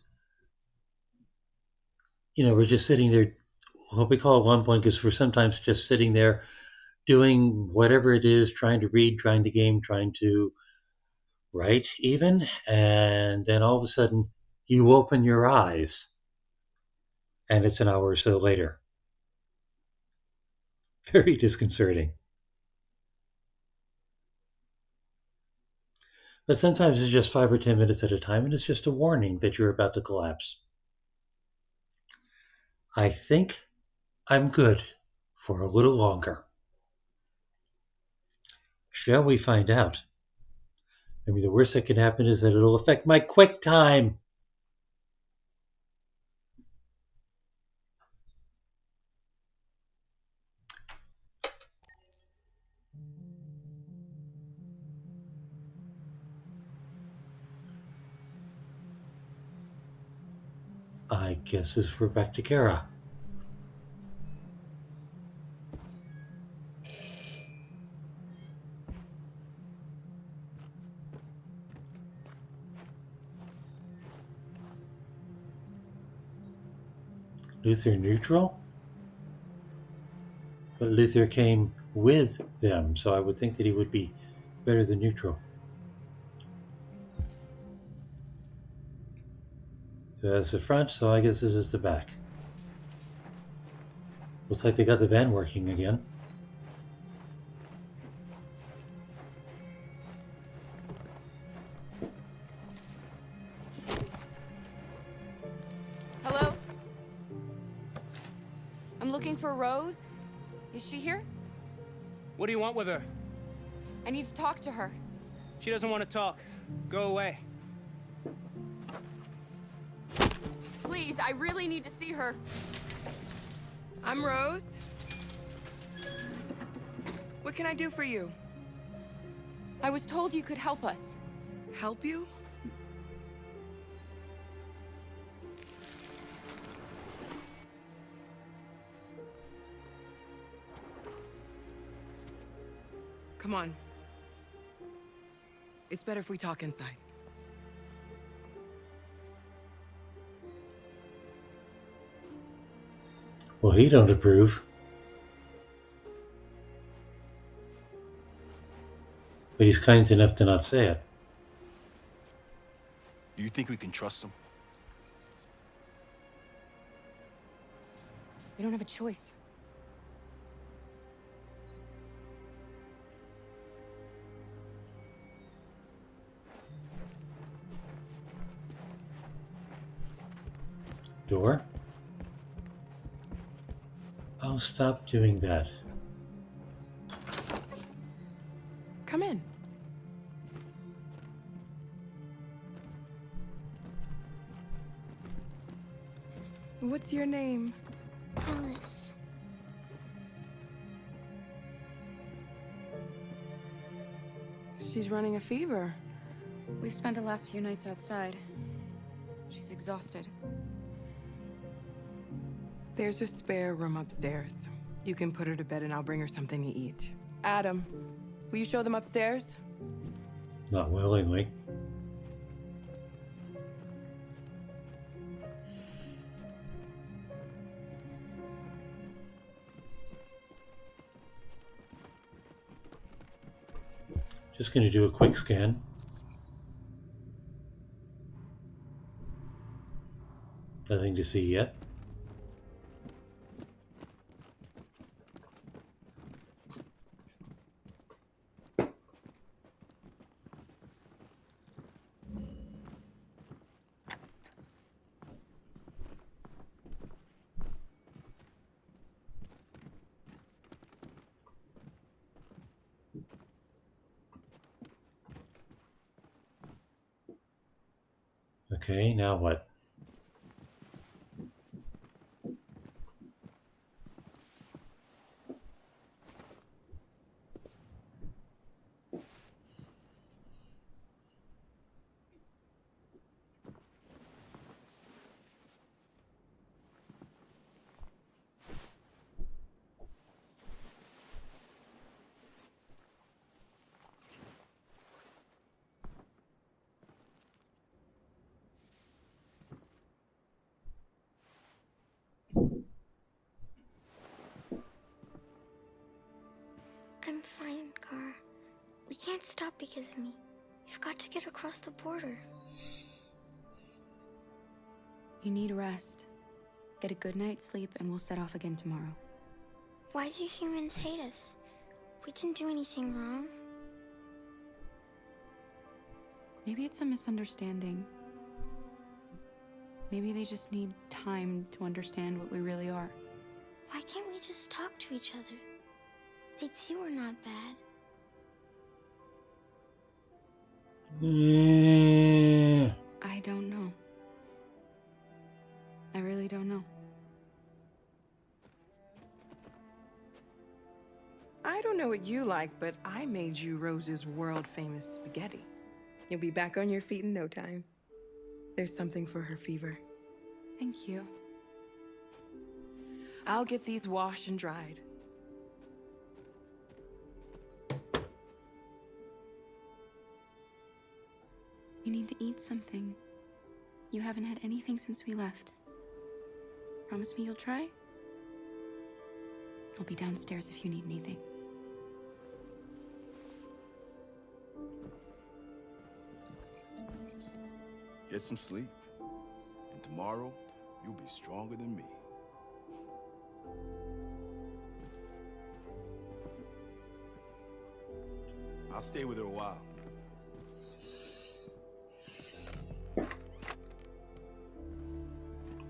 we're just sitting there, what we call one blink is we're sometimes just sitting there doing whatever it is, trying to read, trying to game, trying to write even, and then all of a sudden you open your eyes and it's an hour or so later. Very disconcerting. But sometimes it's just 5 or 10 minutes at a time, and it's just a warning that you're about to collapse. I think I'm good for a little longer. Shall we find out? I mean, the worst that can happen is that it'll affect my quick time. I guess we're back to Kara. Luther neutral? But Luther came with them, so I would think that he would be better than neutral. So that's the front, so I guess this is the back. Looks like they got the van working again. Hello? I'm looking for Rose. Is she here? What do you want with her? I need to talk to her. She doesn't want to talk. Go away. Please, I really need to see her. I'm Rose. What can I do for you? I was told you could help us. Help you? Come on. It's better if we talk inside. Well, he don't approve. But he's kind enough to not say it. Do you think we can trust him? We don't have a choice. Door? I'll stop doing that. Come in. What's your name? Alice. She's running a fever. We've spent the last few nights outside. She's exhausted. There's a spare room upstairs. You can put her to bed and I'll bring her something to eat. Adam, will you show them upstairs? Not willingly. Just going to do a quick scan. Nothing to see yet. Okay, now what? I'm fine, Gar. We can't stop because of me. We've got to get across the border. You need rest. Get a good night's sleep and we'll set off again tomorrow. Why do humans hate us? We didn't do anything wrong. Maybe it's a misunderstanding. Maybe they just need time to understand what we really are. Why can't we just talk to each other? They'd see we're not bad. I don't know. I really don't know. I don't know what you like, but I made you Rose's world-famous spaghetti. You'll be back on your feet in no time. There's something for her fever. Thank you. I'll get these washed and dried. You need to eat something. You haven't had anything since we left. Promise me you'll try? I'll be downstairs if you need anything. Get some sleep. And tomorrow, you'll be stronger than me. I'll stay with her a while.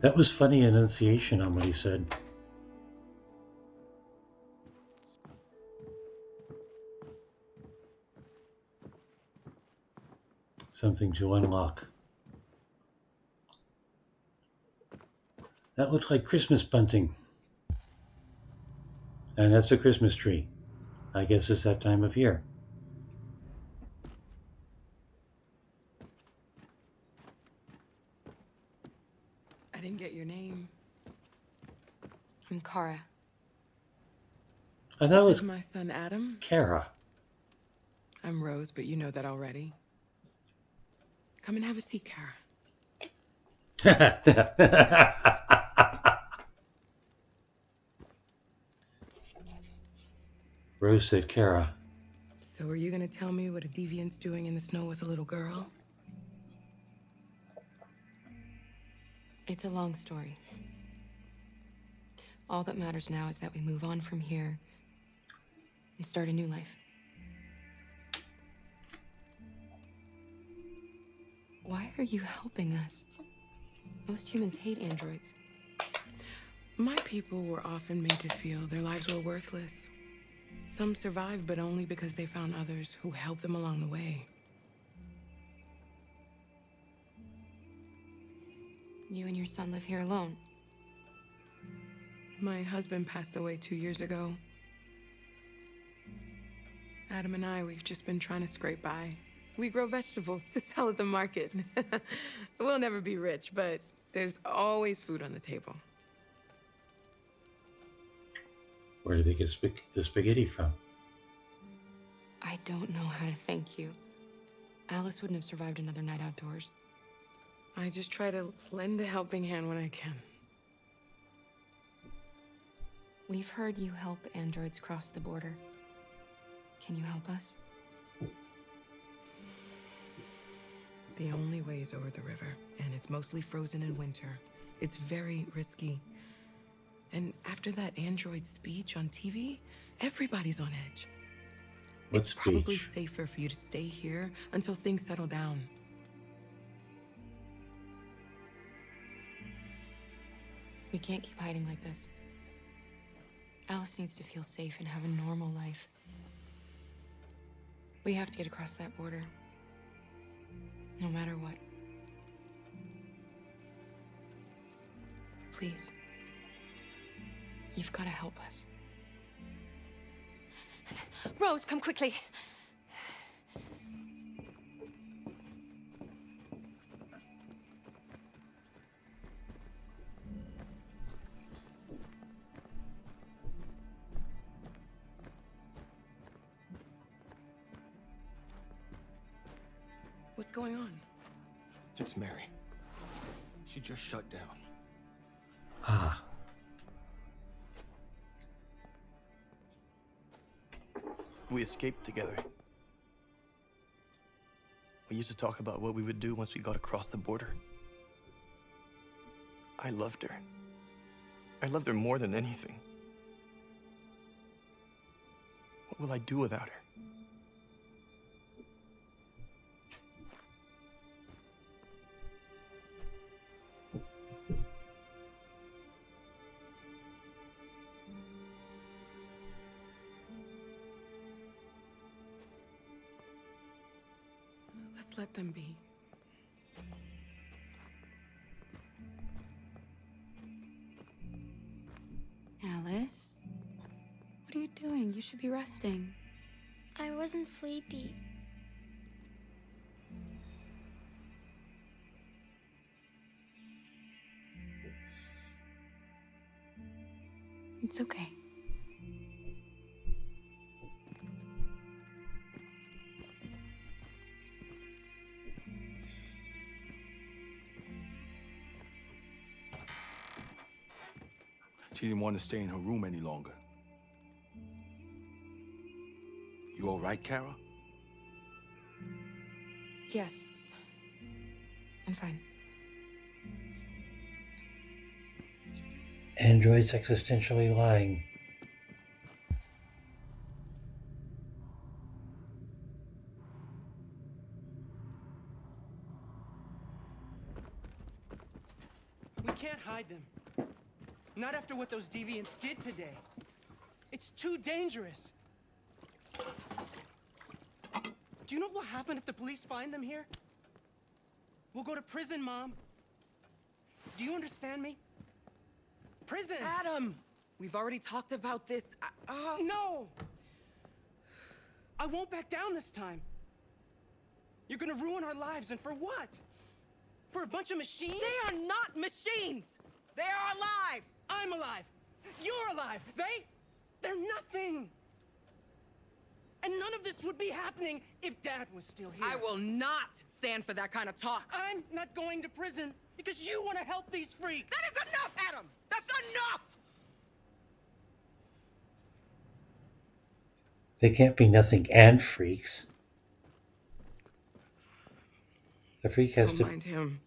That was funny enunciation on what he said. Something to unlock. That looks like Christmas bunting. And that's a Christmas tree. I guess it's that time of year. I didn't get your name. I'm Kara. I thought it was my son Adam. Kara. I'm Rose, but you know that already. Come and have a seat, Kara. Rose said Kara. So are you gonna tell me what a deviant's doing in the snow with a little girl? It's a long story. All that matters now is that we move on from here and start a new life. Why are you helping us? Most humans hate androids. My people were often made to feel their lives were worthless. Some survived, but only because they found others who helped them along the way. You and your son live here alone. My husband passed away 2 years ago. Adam and I, we've just been trying to scrape by. We grow vegetables to sell at the market. We'll never be rich, but there's always food on the table. Where did they get the spaghetti from? I don't know how to thank you. Alice wouldn't have survived another night outdoors. I just try to lend a helping hand when I can. We've heard you help androids cross the border. Can you help us? The only way is over the river, and it's mostly frozen in winter. It's very risky. And after that android speech on TV, everybody's on edge. What it's speech? probably safer for you to stay here until things settle down. We can't keep hiding like this. Alice needs to feel safe and have a normal life. We have to get across that border. No matter what. Please. You've got to help us. Rose, come quickly. What's going on? It's Mary. She just shut down. Ah. We escaped together. We used to talk about what we would do once we got across the border. I loved her. I loved her more than anything. What will I do without her? Let's let them be. Alice? What are you doing? You should be resting. I wasn't sleepy. It's okay. didn't want to stay in her room any longer. You all right, Kara? Yes. I'm fine. Androids existentially lying. We can't hide them. Not after what those deviants did today. It's too dangerous. Do you know what will happen if the police find them here? We'll go to prison, Mom. Do you understand me? Prison! Adam! We've already talked about this. No! I won't back down this time. You're gonna ruin our lives, and for what? For a bunch of machines? They are not machines! They are alive! I'm alive! You're alive! They're nothing! And none of this would be happening if Dad was still here. I will not stand for that kind of talk. I'm not going to prison because you want to help these freaks. That is enough, Adam! That's enough! They can't be nothing and freaks. The freak has Don't to... mind him.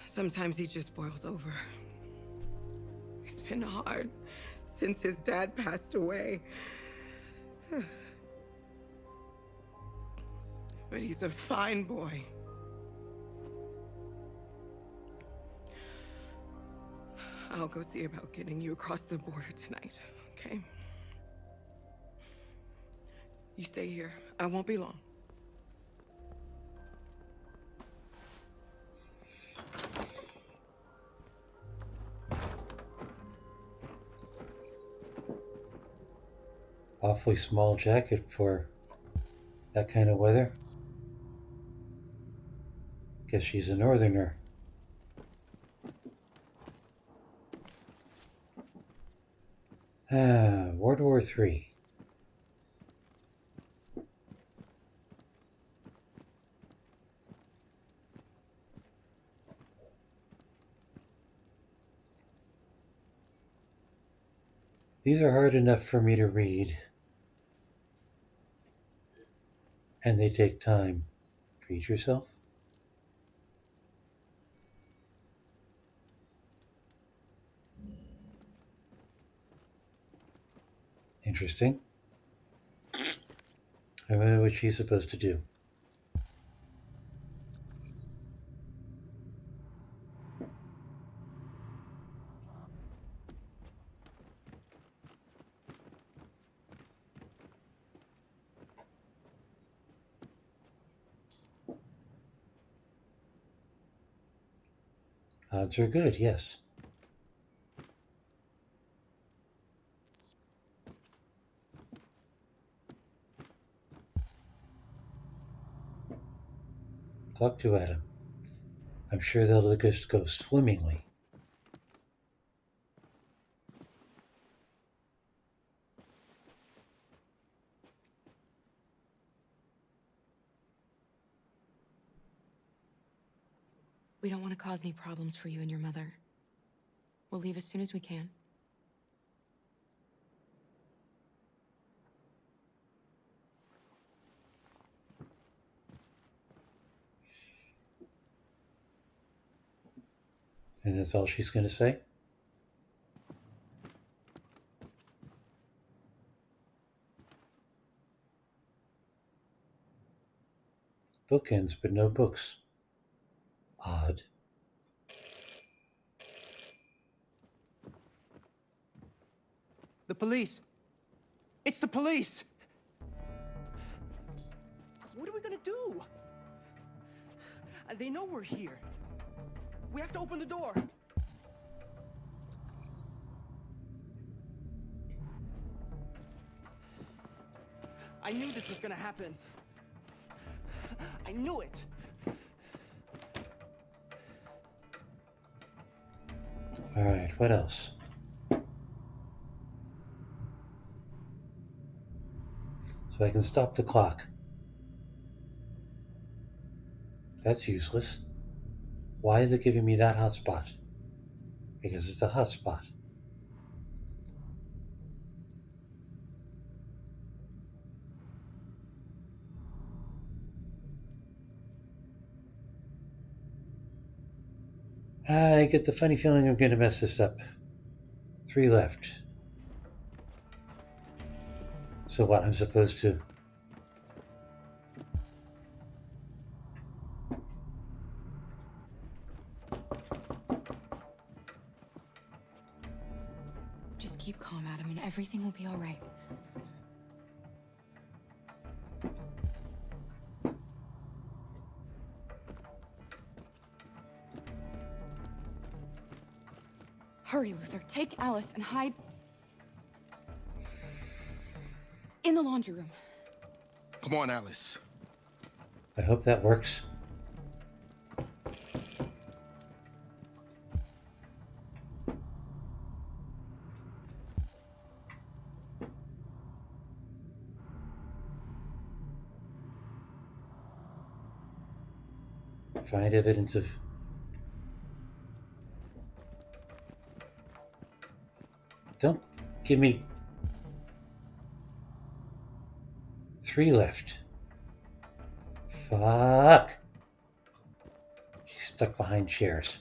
Sometimes he just boils over. It's been hard since his dad passed away. But he's a fine boy. I'll go see about getting you across the border tonight, okay? You stay here. I won't be long. Awfully small jacket for that kind of weather. Guess she's a northerner. World War III. These are hard enough for me to read. And they take time. Treat yourself. Interesting. I wonder what she's supposed to do. Odds are good, yes. Talk to Adam. I'm sure they'll just go swimmingly. We don't want to cause any problems for you and your mother. We'll leave as soon as we can. And that's all she's going to say? Bookends, but no books. Odd. The police. It's the police. What are we gonna do? They know we're here. We have to open the door. I knew this was gonna happen. I knew it. All right, what else? So I can stop the clock. That's useless. Why is it giving me that hotspot? because it's a hotspot. I get the funny feeling I'm going to mess this up. 3 left. So what, I'm supposed to... Just keep calm, Adam, and everything will be all right. Hurry, Luther. Take Alice and hide in the laundry room. Come on, Alice. I hope that works. Find evidence of... Don't give me... 3 left. Fuck! She's stuck behind chairs.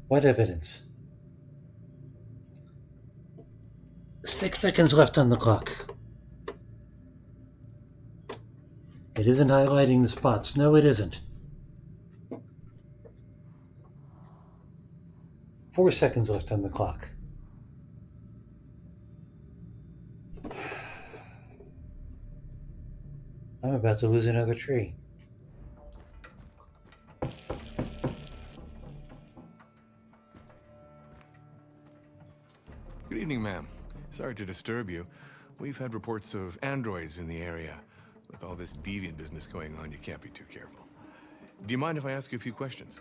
What evidence? 6 seconds left on the clock. It isn't highlighting the spots. No, it isn't. 4 seconds left on the clock. I'm about to lose another tree. Good evening, ma'am. Sorry to disturb you. We've had reports of androids in the area. With all this deviant business going on, you can't be too careful. Do you mind if I ask you a few questions?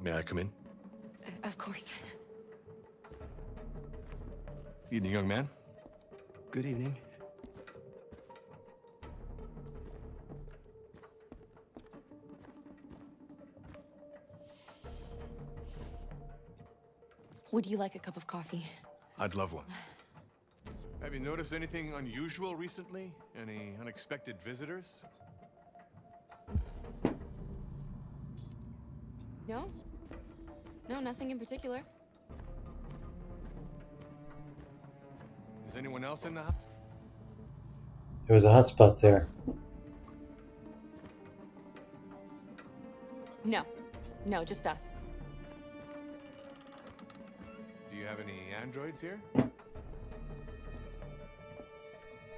May I come in? Of course. Evening, young man. Good evening. Would you like a cup of coffee? I'd love one. Have you noticed anything unusual recently? Any unexpected visitors? No? No, nothing in particular. Is anyone else in the house? There was a hotspot there. No. No, just us. Do you have any androids here?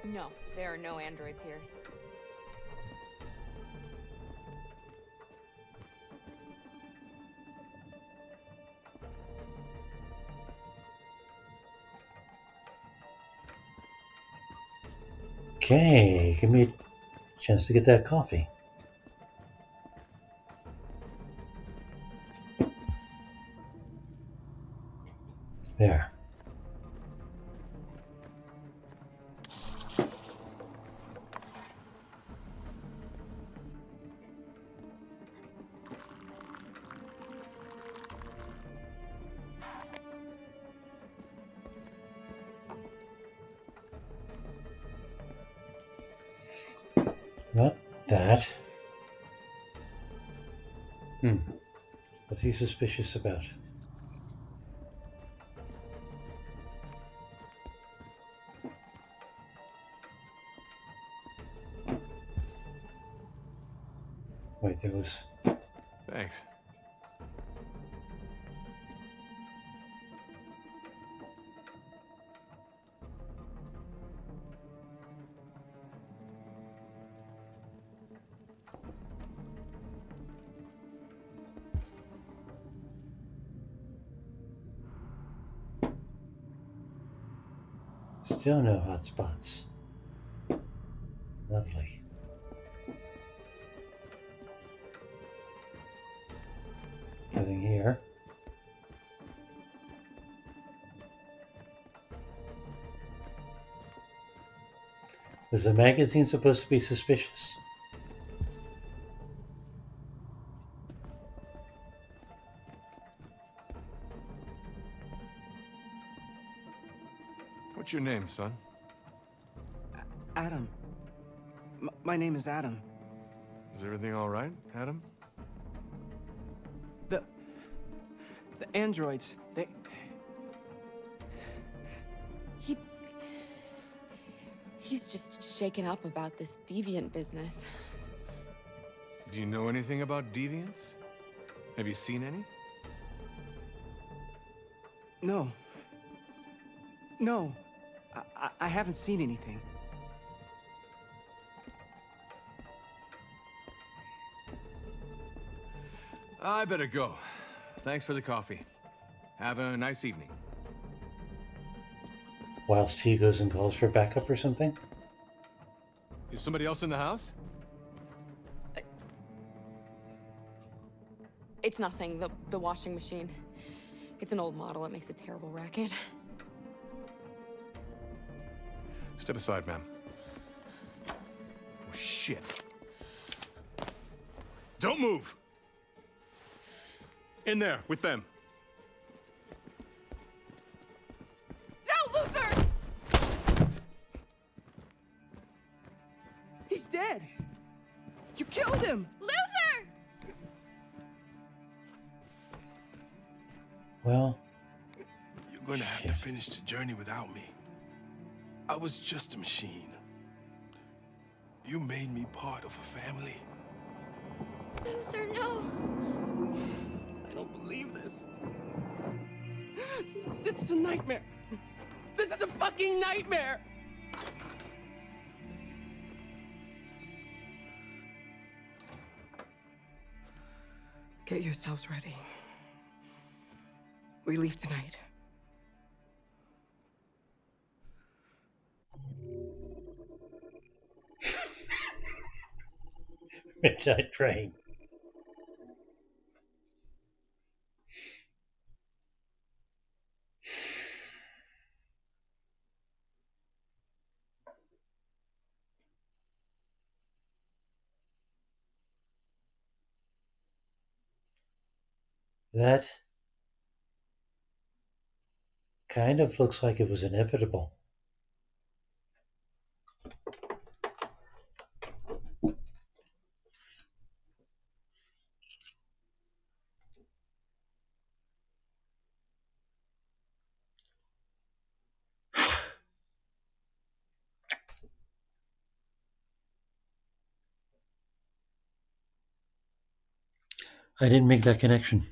No, there are no androids here. Okay, give me a chance to get that coffee. There. Not that. What's he suspicious about? Wait, there was... Thanks. Still no hotspots. Lovely. Nothing here. Was the magazine supposed to be suspicious? What's your name, son? Adam. My name is Adam. Is everything all right, Adam? The androids, He's just shaken up about this deviant business. Do you know anything about deviants? Have you seen any? No. No. I haven't seen anything. I better go. Thanks for the coffee. Have a nice evening. Whilst he goes and calls for backup or something? Is somebody else in the house? It's nothing. The washing machine. It's an old model. It makes a terrible racket. Step aside, ma'am. Oh, shit. Don't move! In there, with them. No, Luther! He's dead! You killed him! Luther! Well... You're going to have to finish the journey without me. I was just a machine. You made me part of a family. Luther, no. I don't believe this. This is a nightmare. This is a fucking nightmare! Get yourselves ready. We leave tonight. Midnight train. That kind of looks like it was inevitable. I didn't make that connection.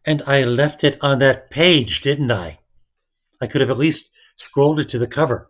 And I left it on that page, didn't I? I could have at least scrolled it to the cover.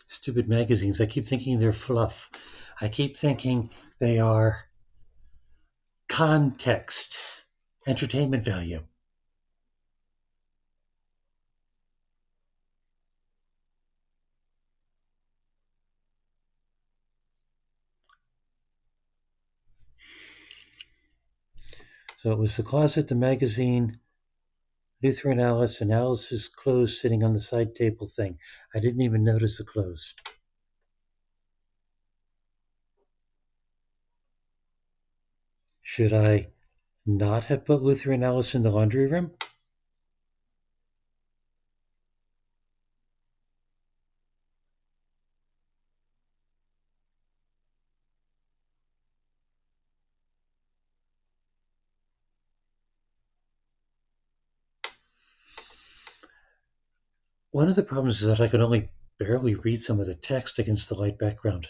Stupid magazines. I keep thinking they're fluff. I keep thinking they are context, entertainment value. So it was the closet, the magazine, Luther and Alice's clothes sitting on the side table thing. I didn't even notice the clothes. Should I not have put Luther and Alice in the laundry room? One of the problems is that I could only barely read some of the text against the light background.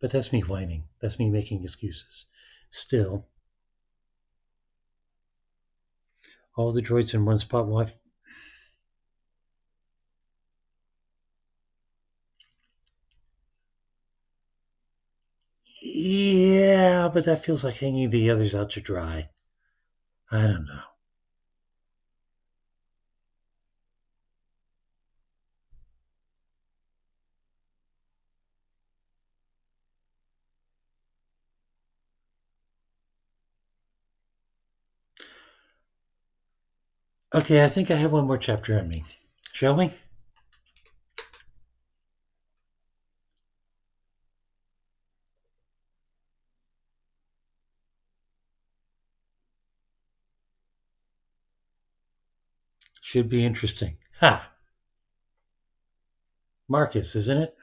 But that's me whining. That's me making excuses. Still, all the droids in one spot. Well, yeah, but that feels like hanging the others out to dry. I don't know. Okay, I think I have one more chapter in me. Shall we? Should be interesting. Ha! Marcus, isn't it?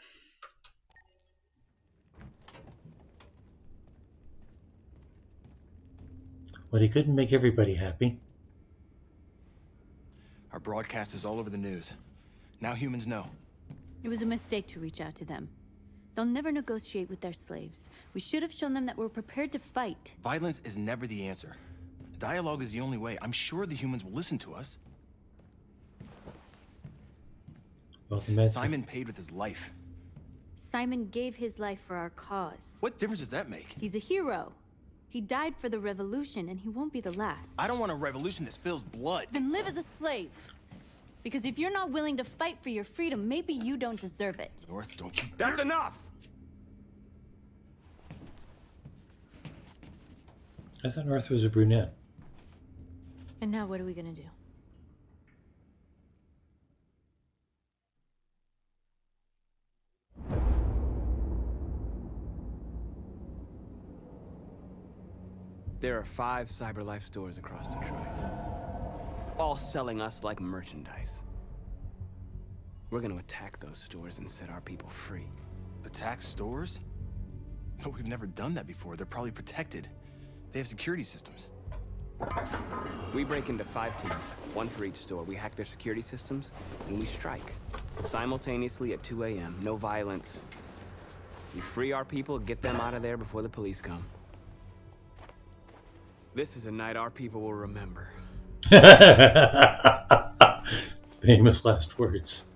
But he couldn't make everybody happy. Our broadcast is all over the news. Now humans know. It was a mistake to reach out to them. They'll never negotiate with their slaves. We should have shown them that we're prepared to fight. Violence is never the answer. Dialogue is the only way. I'm sure the humans will listen to us. Simon paid with his life. Simon gave his life for our cause. What difference does that make? He's a hero. He died for the revolution, and he won't be the last. I don't want a revolution that spills blood. Then live as a slave. Because if you're not willing to fight for your freedom, maybe you don't deserve it. North, don't you... That's enough! I thought North was a brunette. And now what are we gonna do? There are 5 CyberLife stores across Detroit, all selling us like merchandise. We're gonna attack those stores and set our people free. Attack stores? No, we've never done that before. They're probably protected. They have security systems. We break into 5 teams, 1 for each store. We hack their security systems, and we strike. Simultaneously at 2 a.m., no violence. We free our people, get them out of there before the police come. This is a night our people will remember. Famous last words.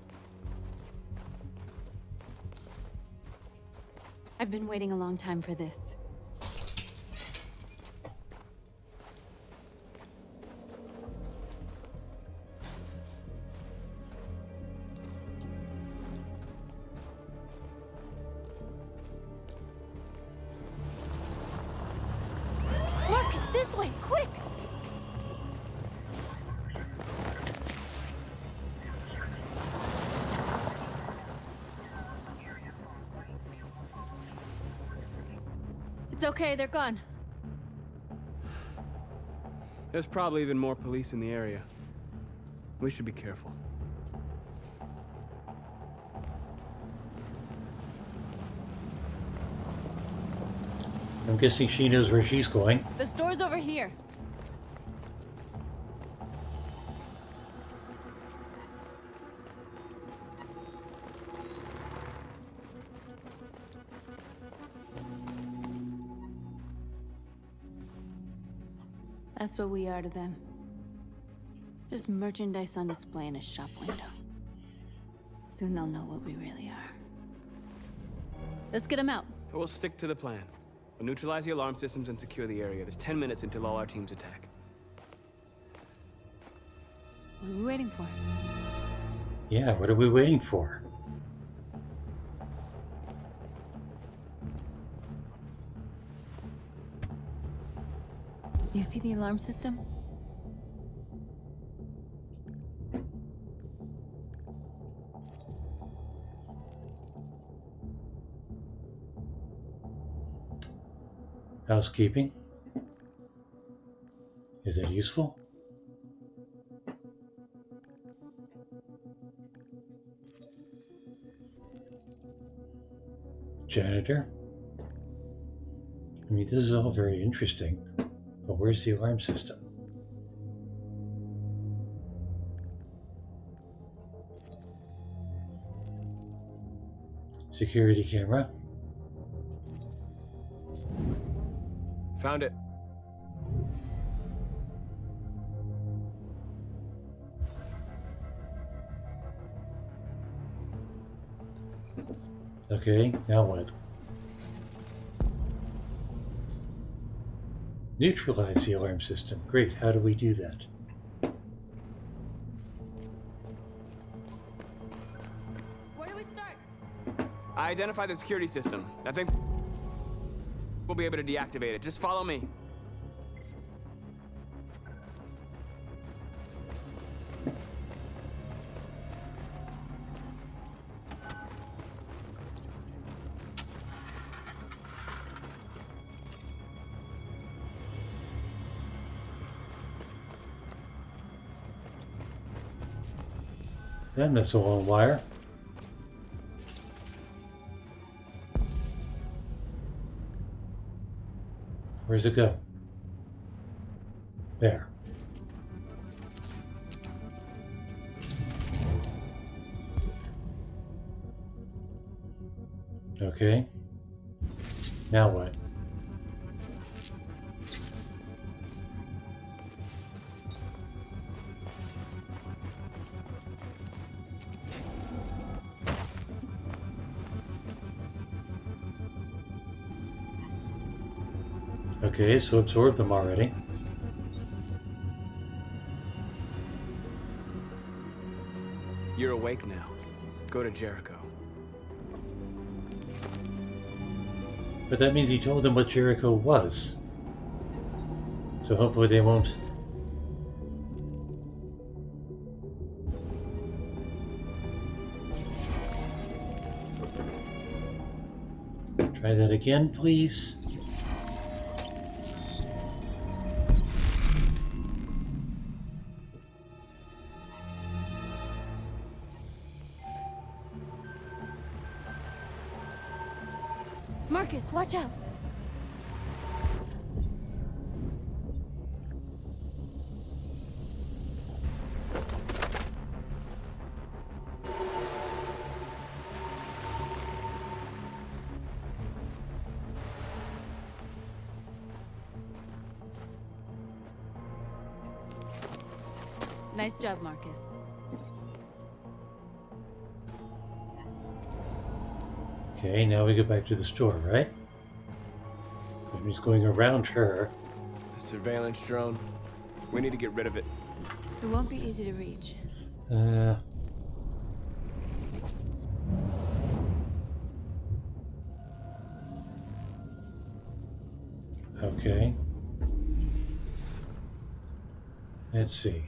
I've been waiting a long time for this. Marcus, this way, quick! It's okay, they're gone. There's probably even more police in the area. We should be careful. I'm guessing she knows where she's going. The store's over here. That's what we are to them. Just merchandise on display in a shop window. Soon they'll know what we really are. Let's get them out. We'll stick to the plan. We'll neutralize the alarm systems and secure the area. There's 10 minutes until all our teams attack. What are we waiting for? Yeah, what are we waiting for? You see the alarm system? Housekeeping. Is it useful? Janitor. I mean, this is all very interesting, but where's the alarm system? Security camera. Found it. Okay, now what? Neutralize the alarm system. Great, how do we do that? Where do we start? I identified the security system. I think we'll be able to deactivate it. Just follow me. Then that's a long wire. Where's it go? There. Okay. Now what? Okay, so absorb them already. You're awake now. Go to Jericho. But that means he told them what Jericho was. So hopefully they won't. Try that again, please. Marcus, watch out! Nice job, Marcus. Okay, now we go back to the store, right? He's going around her. A surveillance drone. We need to get rid of it. It won't be easy to reach. Okay. Let's see.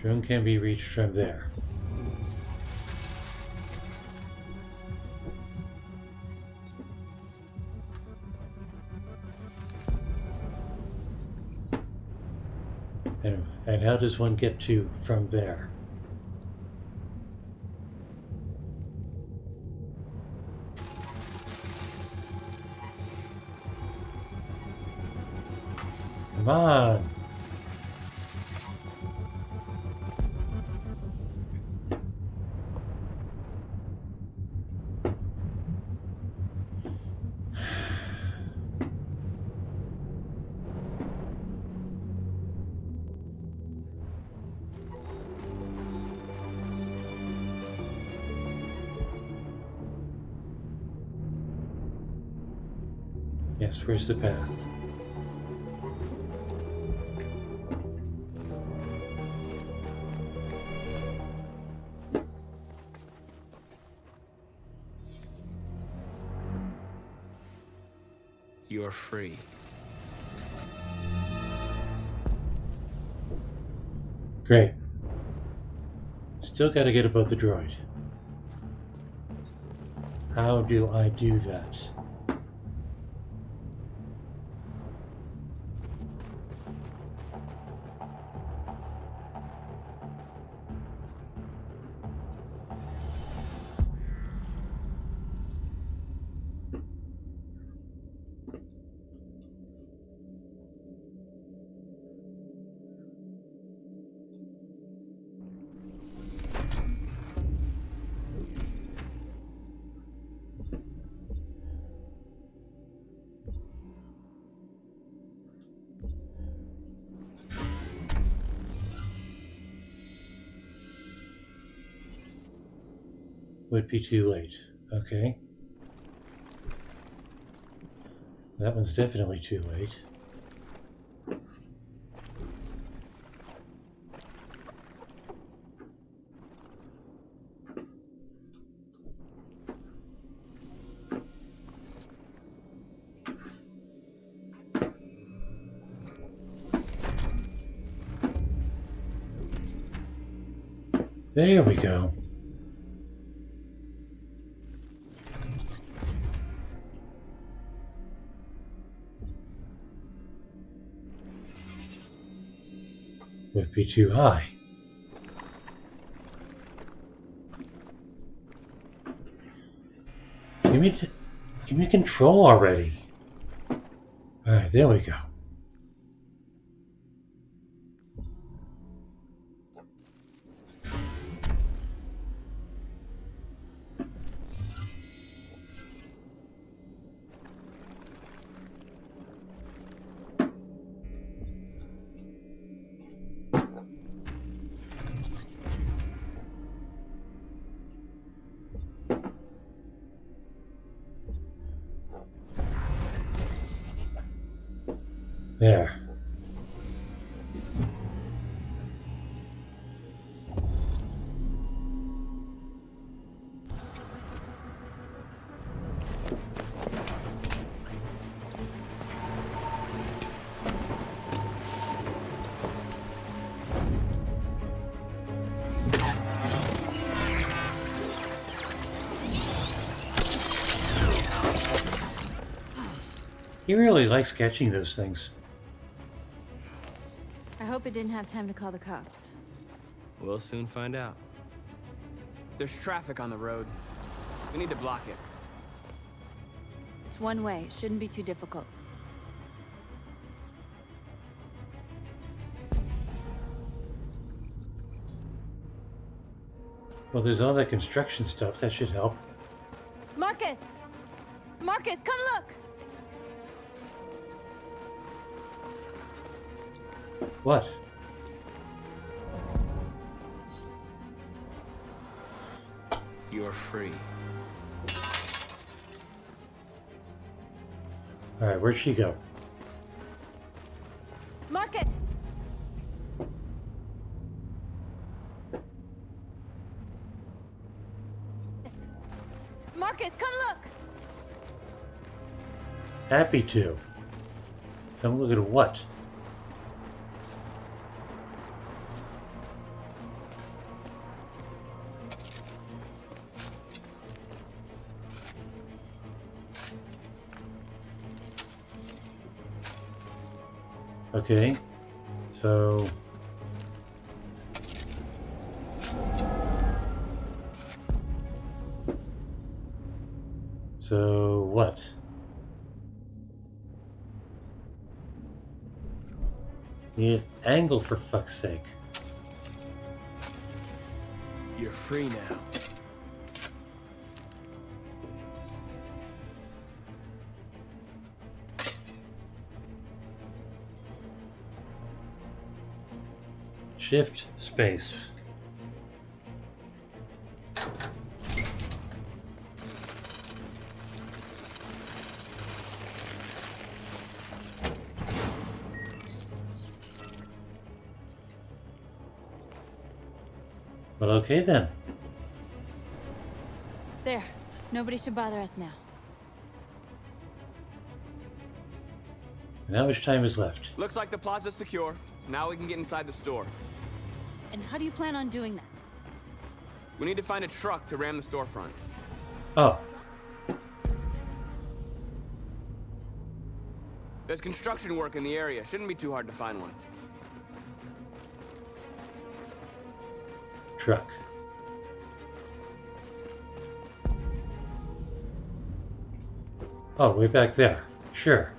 Drone can be reached from there. And how does one get to from there? Come on! Yes, where's the path? You're free. Great. Still gotta get above the droid. How do I do that? would be too late. Okay. That one's definitely too late. There we go. Would be too high. Give me control already. Alright, there we go. There. He really likes catching those things. I hope it didn't have time to call the cops. We'll soon find out. There's traffic on the road. We need to block it. It's one way. It shouldn't be too difficult. Well, there's all that construction stuff. That should help. Marcus! Marcus, come look! What? You're free. Alright, where'd she go? Marcus! Marcus, come look! Happy to. Come look at what? Okay, so what? Need an angle for fuck's sake. You're free now. Shift space. Well, okay then. There. Nobody should bother us now. And how much time is left? Looks like the plaza's secure. Now we can get inside the store. And how do you plan on doing that? We need to find a truck to ram the storefront. Oh. There's construction work in the area. Shouldn't be too hard to find one. Truck. Oh, way back there. Sure.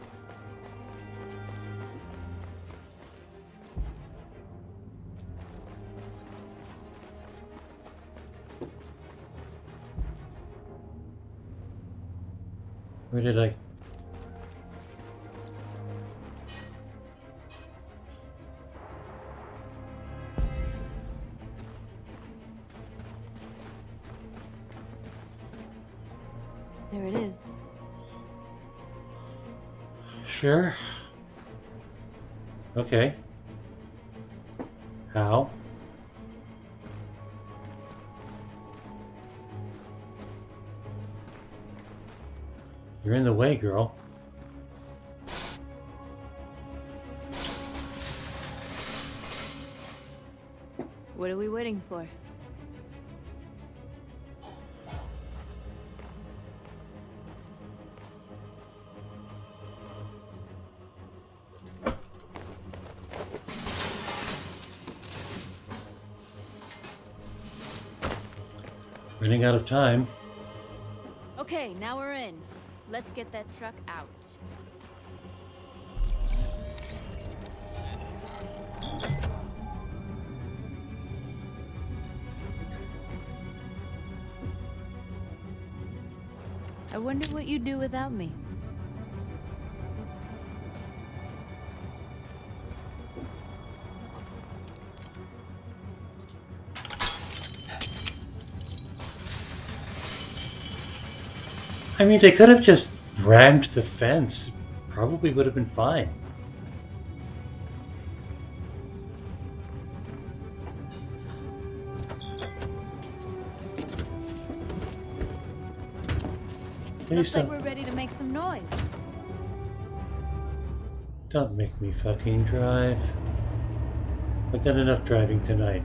Where did I... There it is. Sure. Okay. How? You're in the way, girl. What are we waiting for? Running out of time. Okay, now we're in. Let's get that truck out. I wonder what you'd do without me. I mean, they could have just rammed the fence. Probably would have been fine. Looks like we're ready to make some noise. Don't make me fucking drive. I've done enough driving tonight.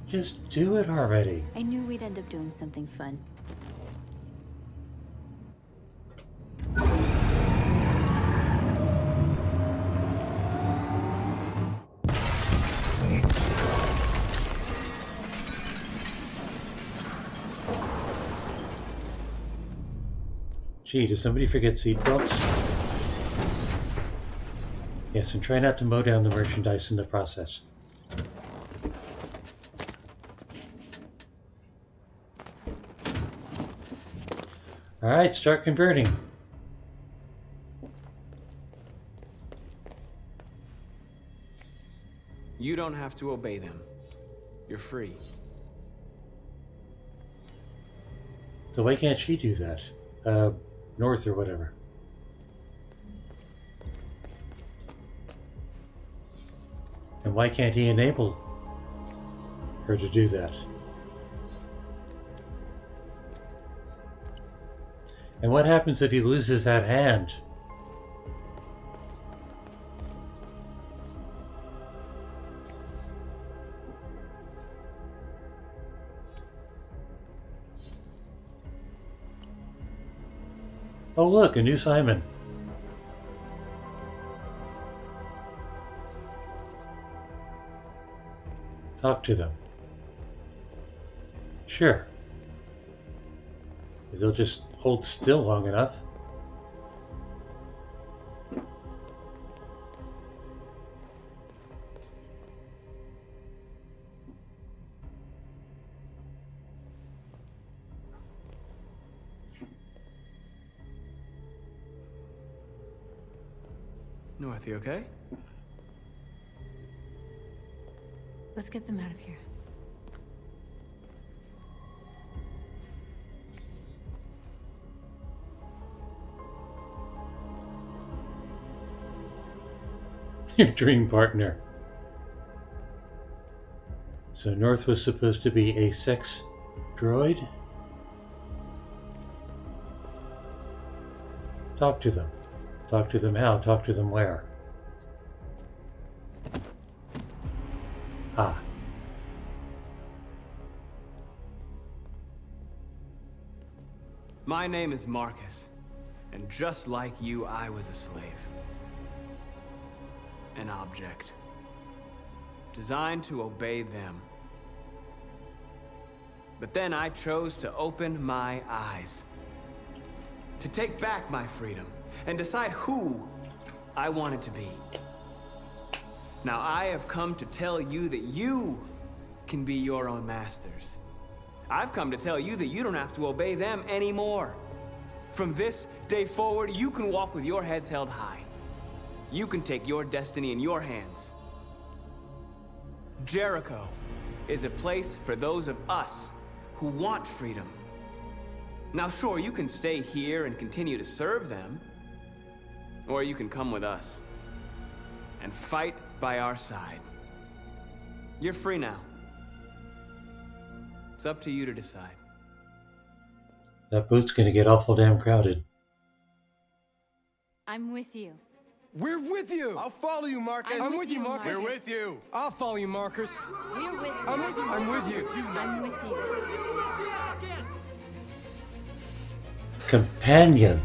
Just do it already. I knew we'd end up doing something fun. Gee, does somebody forget seatbelts? Yes, and try not to mow down the merchandise in the process. Alright, start converting. You don't have to obey them. You're free. So why can't she do that? North or whatever. And why can't he enable her to do that? And what happens if he loses that hand? Oh look, a new Simon. Talk to them. Sure. If they'll just hold still long enough. North, you okay? Let's get them out of here. Your dream partner. So North was supposed to be a sex droid? Talk to them. Talk to them how? Talk to them where? Ah. My name is Marcus, and just like you, I was a slave. An object. Designed to obey them. But then I chose to open my eyes. To take back my freedom, and decide who I wanted to be. Now I have come to tell you that you can be your own masters. I've come to tell you that you don't have to obey them anymore. From this day forward, you can walk with your heads held high. You can take your destiny in your hands. Jericho is a place for those of us who want freedom. Now sure, you can stay here and continue to serve them, or you can come with us and fight by our side. You're free now. It's up to you to decide. That boot's gonna get awful damn crowded. I'm with you. We're with you! I'll follow you, Marcus. I'm with you, Marcus. We're with you. I'll follow you, Marcus. We're with you. I'm with you. I'm with you. Companion.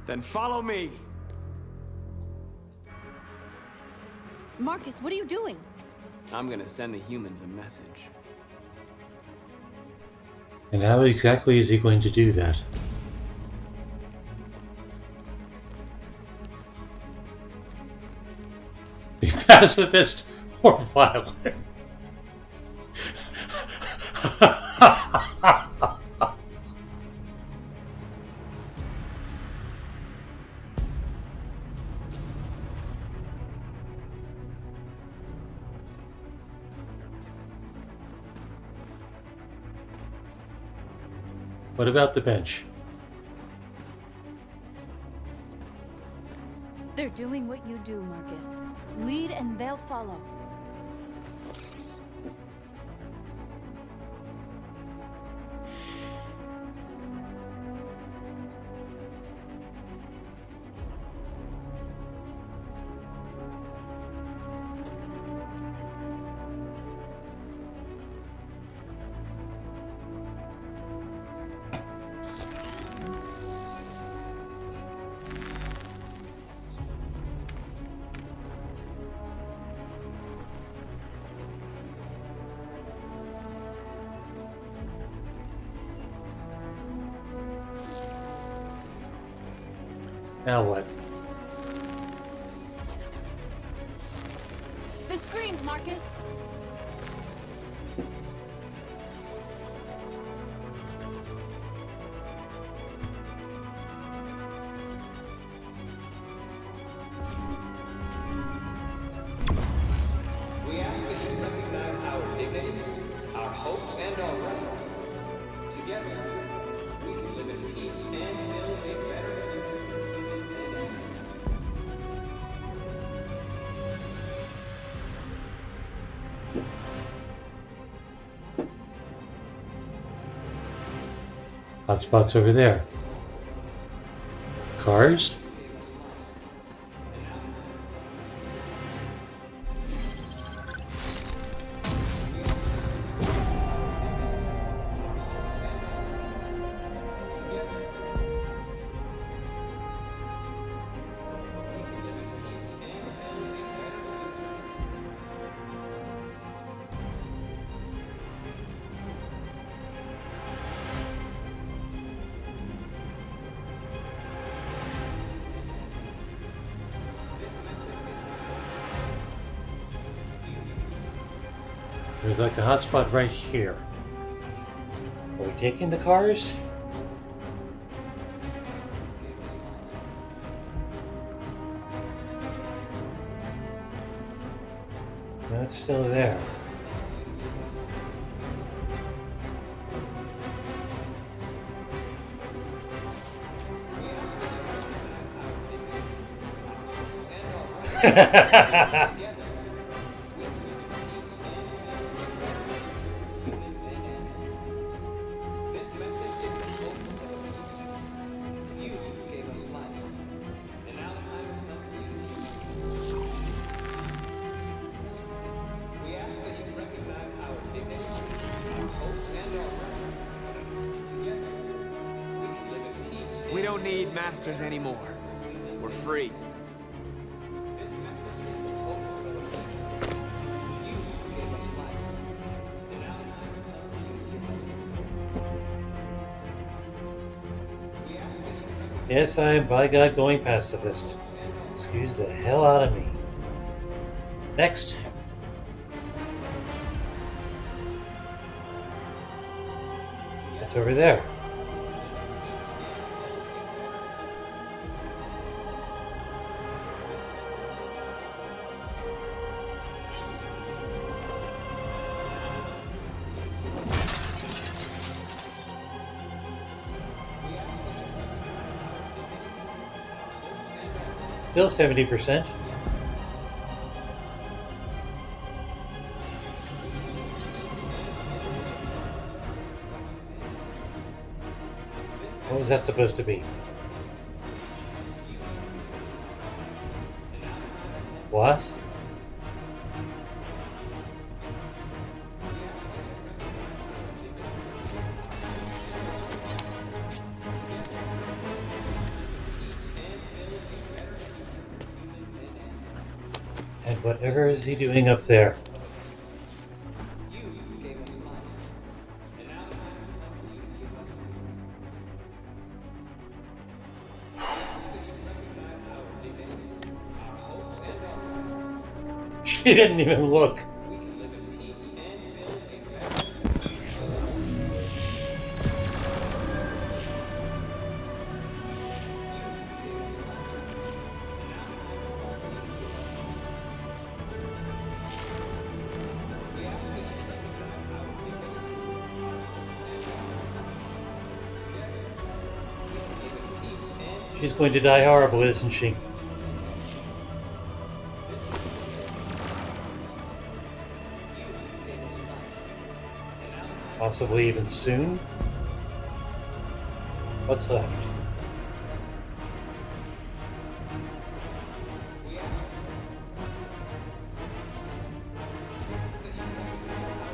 Then follow me. Marcus, what are you doing? I'm gonna send the humans a message. And how exactly is he going to do that? Be pacifist or violent? What about the bench? They're doing what you do, Marcus. Lead and they'll follow. Now what? The screens, Marcus! We ask that you recognize our dignity, our hopes, and our rights. Together, we can live in peace and build a better future. Hotspot's over there. Cars? There's like a hotspot right here. Are we taking the cars? No, it's still there. We don't need masters anymore. We're free. Yes, I am, by God, going pacifist. Confuse the hell out of me. Next. It's over there. Still 70%. What was that supposed to be? What? And whatever is he doing up there? She didn't even look. She's going to die horribly, isn't she? Possibly even soon. What's left?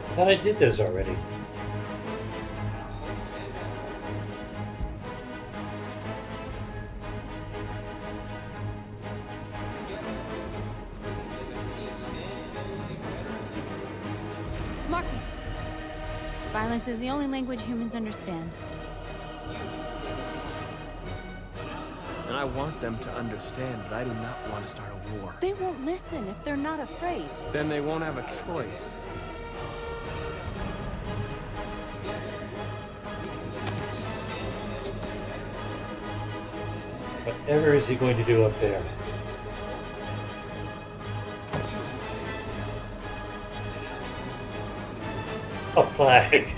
I thought I did those already. Marcus! Violence is the only language humans understand. And I want them to understand, but I do not want to start a war. They won't listen if they're not afraid. Then they won't have a choice. Whatever is he going to do up there? A flag.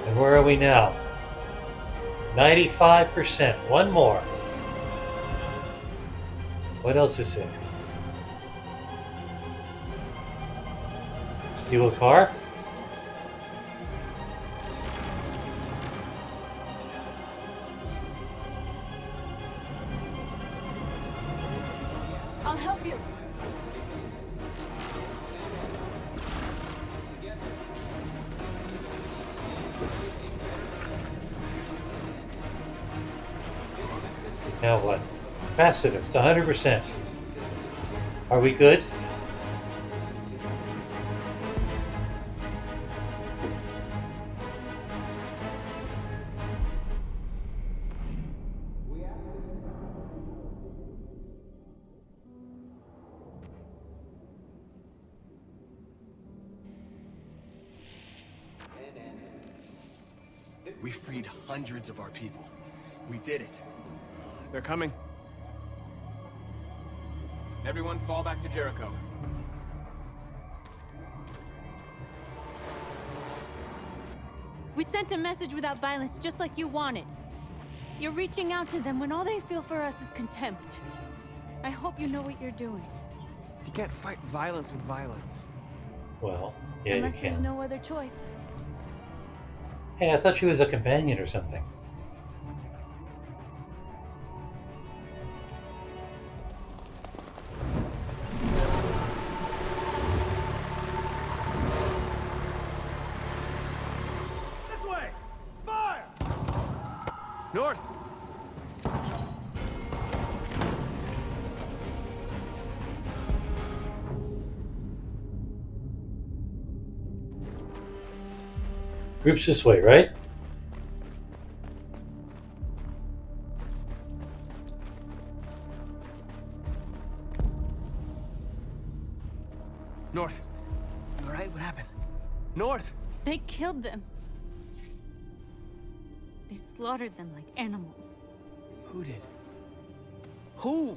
And where are we now? 95%. One more. What else is there? Steal a car? I'll help you. Now what? Pacifist, 100%. Are we good? We freed hundreds of our people. We did it. They're coming. Everyone fall back to Jericho. We sent a message without violence, just like you wanted. You're reaching out to them when all they feel for us is contempt. I hope you know what you're doing. You can't fight violence with violence. Well, yeah, Unless you there's can. no other choice. Hey, I thought she was a companion or something. This way! Fire! North! Group's this way, right? North. You alright? What happened? North! They killed them. They slaughtered them like animals. Who did? Who?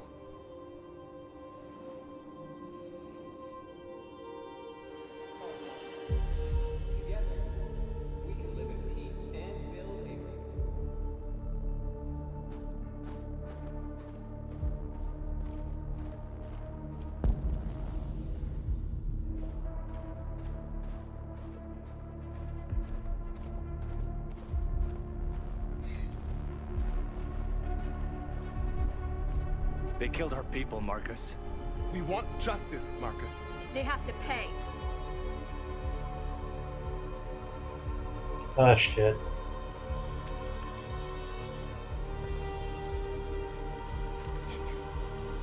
They killed our people, Marcus. We want justice, Marcus. They have to pay. Ah, shit.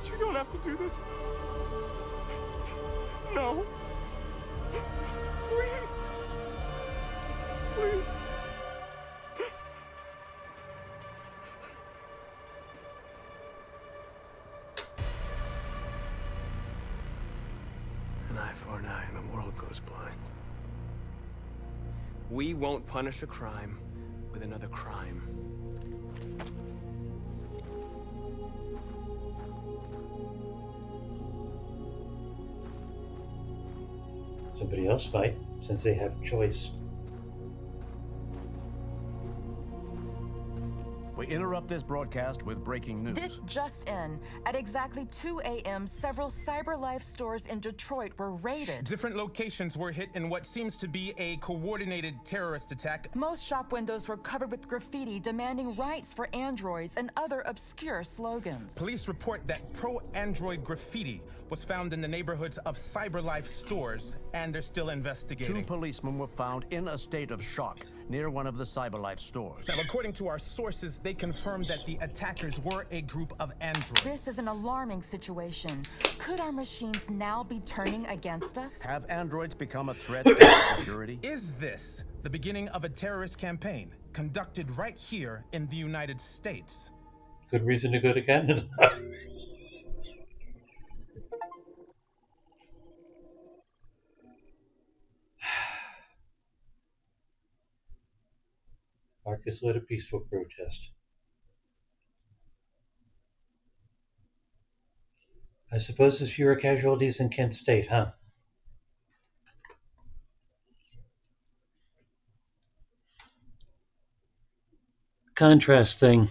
You don't have to do this. No. Please. Please. An eye for an eye and the world goes blind. We won't punish a crime with another crime. Somebody else might, since they have choice. We interrupt this broadcast with breaking news. This just in. At exactly 2 a.m., several CyberLife stores in Detroit were raided. Different locations were hit in what seems to be a coordinated terrorist attack. Most shop windows were covered with graffiti demanding rights for androids and other obscure slogans. Police report that pro-android graffiti was found in the neighborhoods of CyberLife stores, and they're still investigating. 2 policemen were found in a state of shock near one of the CyberLife stores. Now, according to our sources, they confirmed that the attackers were a group of androids. This is an alarming situation. Could our machines now be turning against us? Have androids become a threat to security? Is this the beginning of a terrorist campaign conducted right here in the United States? Good reason to go to Canada. Marcus led a peaceful protest. I suppose there's fewer casualties in Kent State, huh? Contrast thing.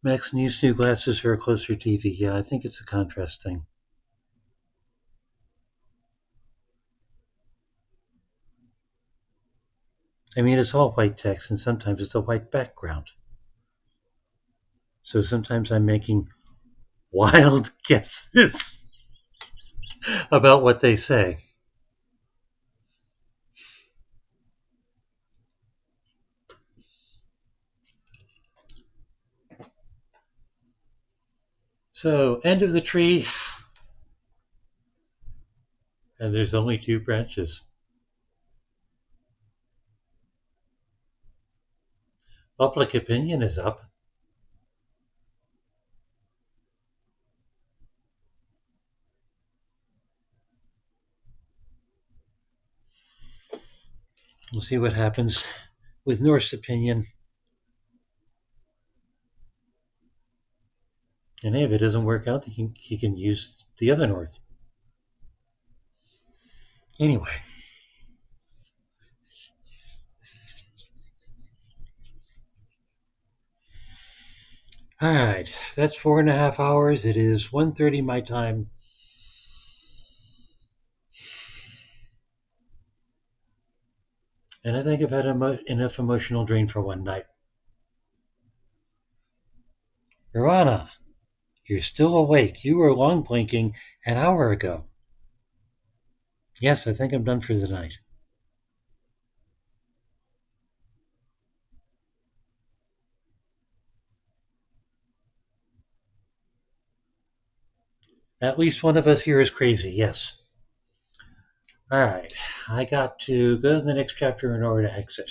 Max needs new glasses for a closer TV. Yeah, I think it's a contrast thing. I mean, it's all white text, and sometimes it's a white background. So sometimes I'm making wild guesses about what they say. So, end of the tree, and there's only 2 branches. Public opinion is up. We'll see what happens with North's opinion. And hey, if it doesn't work out, he can use the other North. Anyway. All right, that's 4.5 hours. It is 1:30 my time. And I think I've had enough emotional drain for one night. Irana, you're still awake. You were long blinking an hour ago. Yes, I think I'm done for the night. At least one of us here is crazy, yes. Alright, I got to go to the next chapter in order to exit.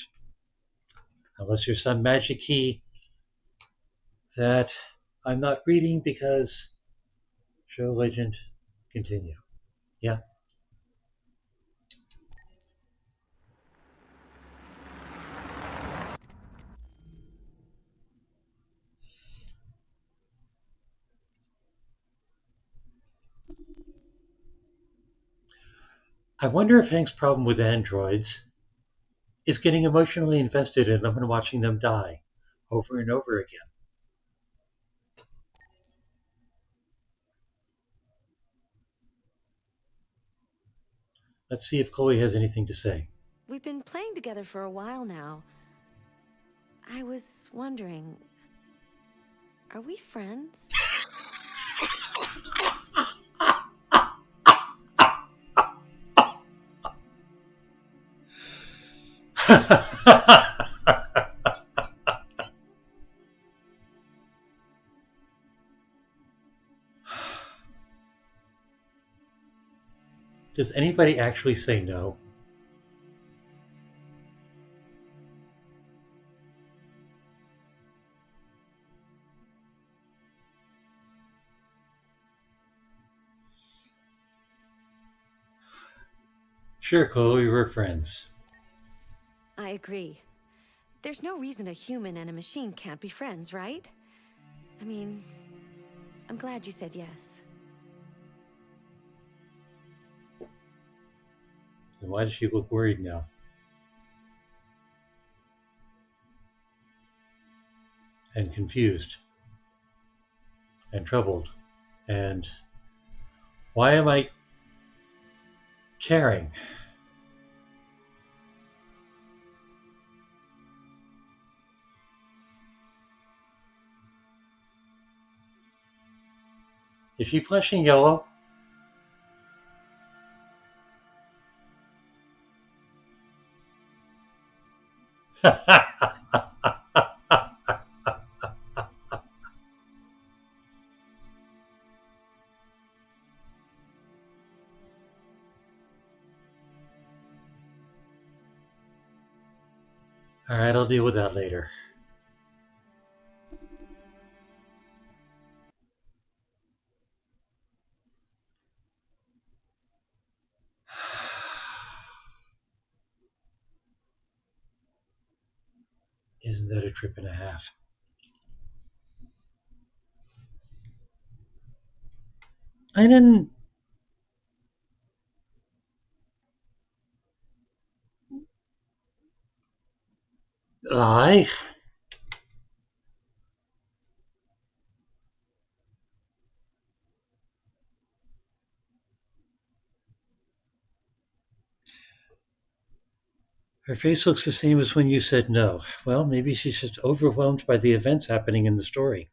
Unless there's some magic key that I'm not reading because show legend continue. Yeah. I wonder if Hank's problem with androids is getting emotionally invested in them and watching them die over and over again. Let's see if Chloe has anything to say. We've been playing together for a while now. I was wondering, are we friends? Does anybody actually say no? Sure, Chloe, we're friends. I agree. There's no reason a human and a machine can't be friends, right? I mean, I'm glad you said yes. Then why does she look worried now? And confused. And troubled. And why am I caring? Is she flashing yellow? Alright, I'll deal with that later. Isn't that a trip and a half? I didn't... lie. Her face looks the same as when you said no. Well, maybe she's just overwhelmed by the events happening in the story.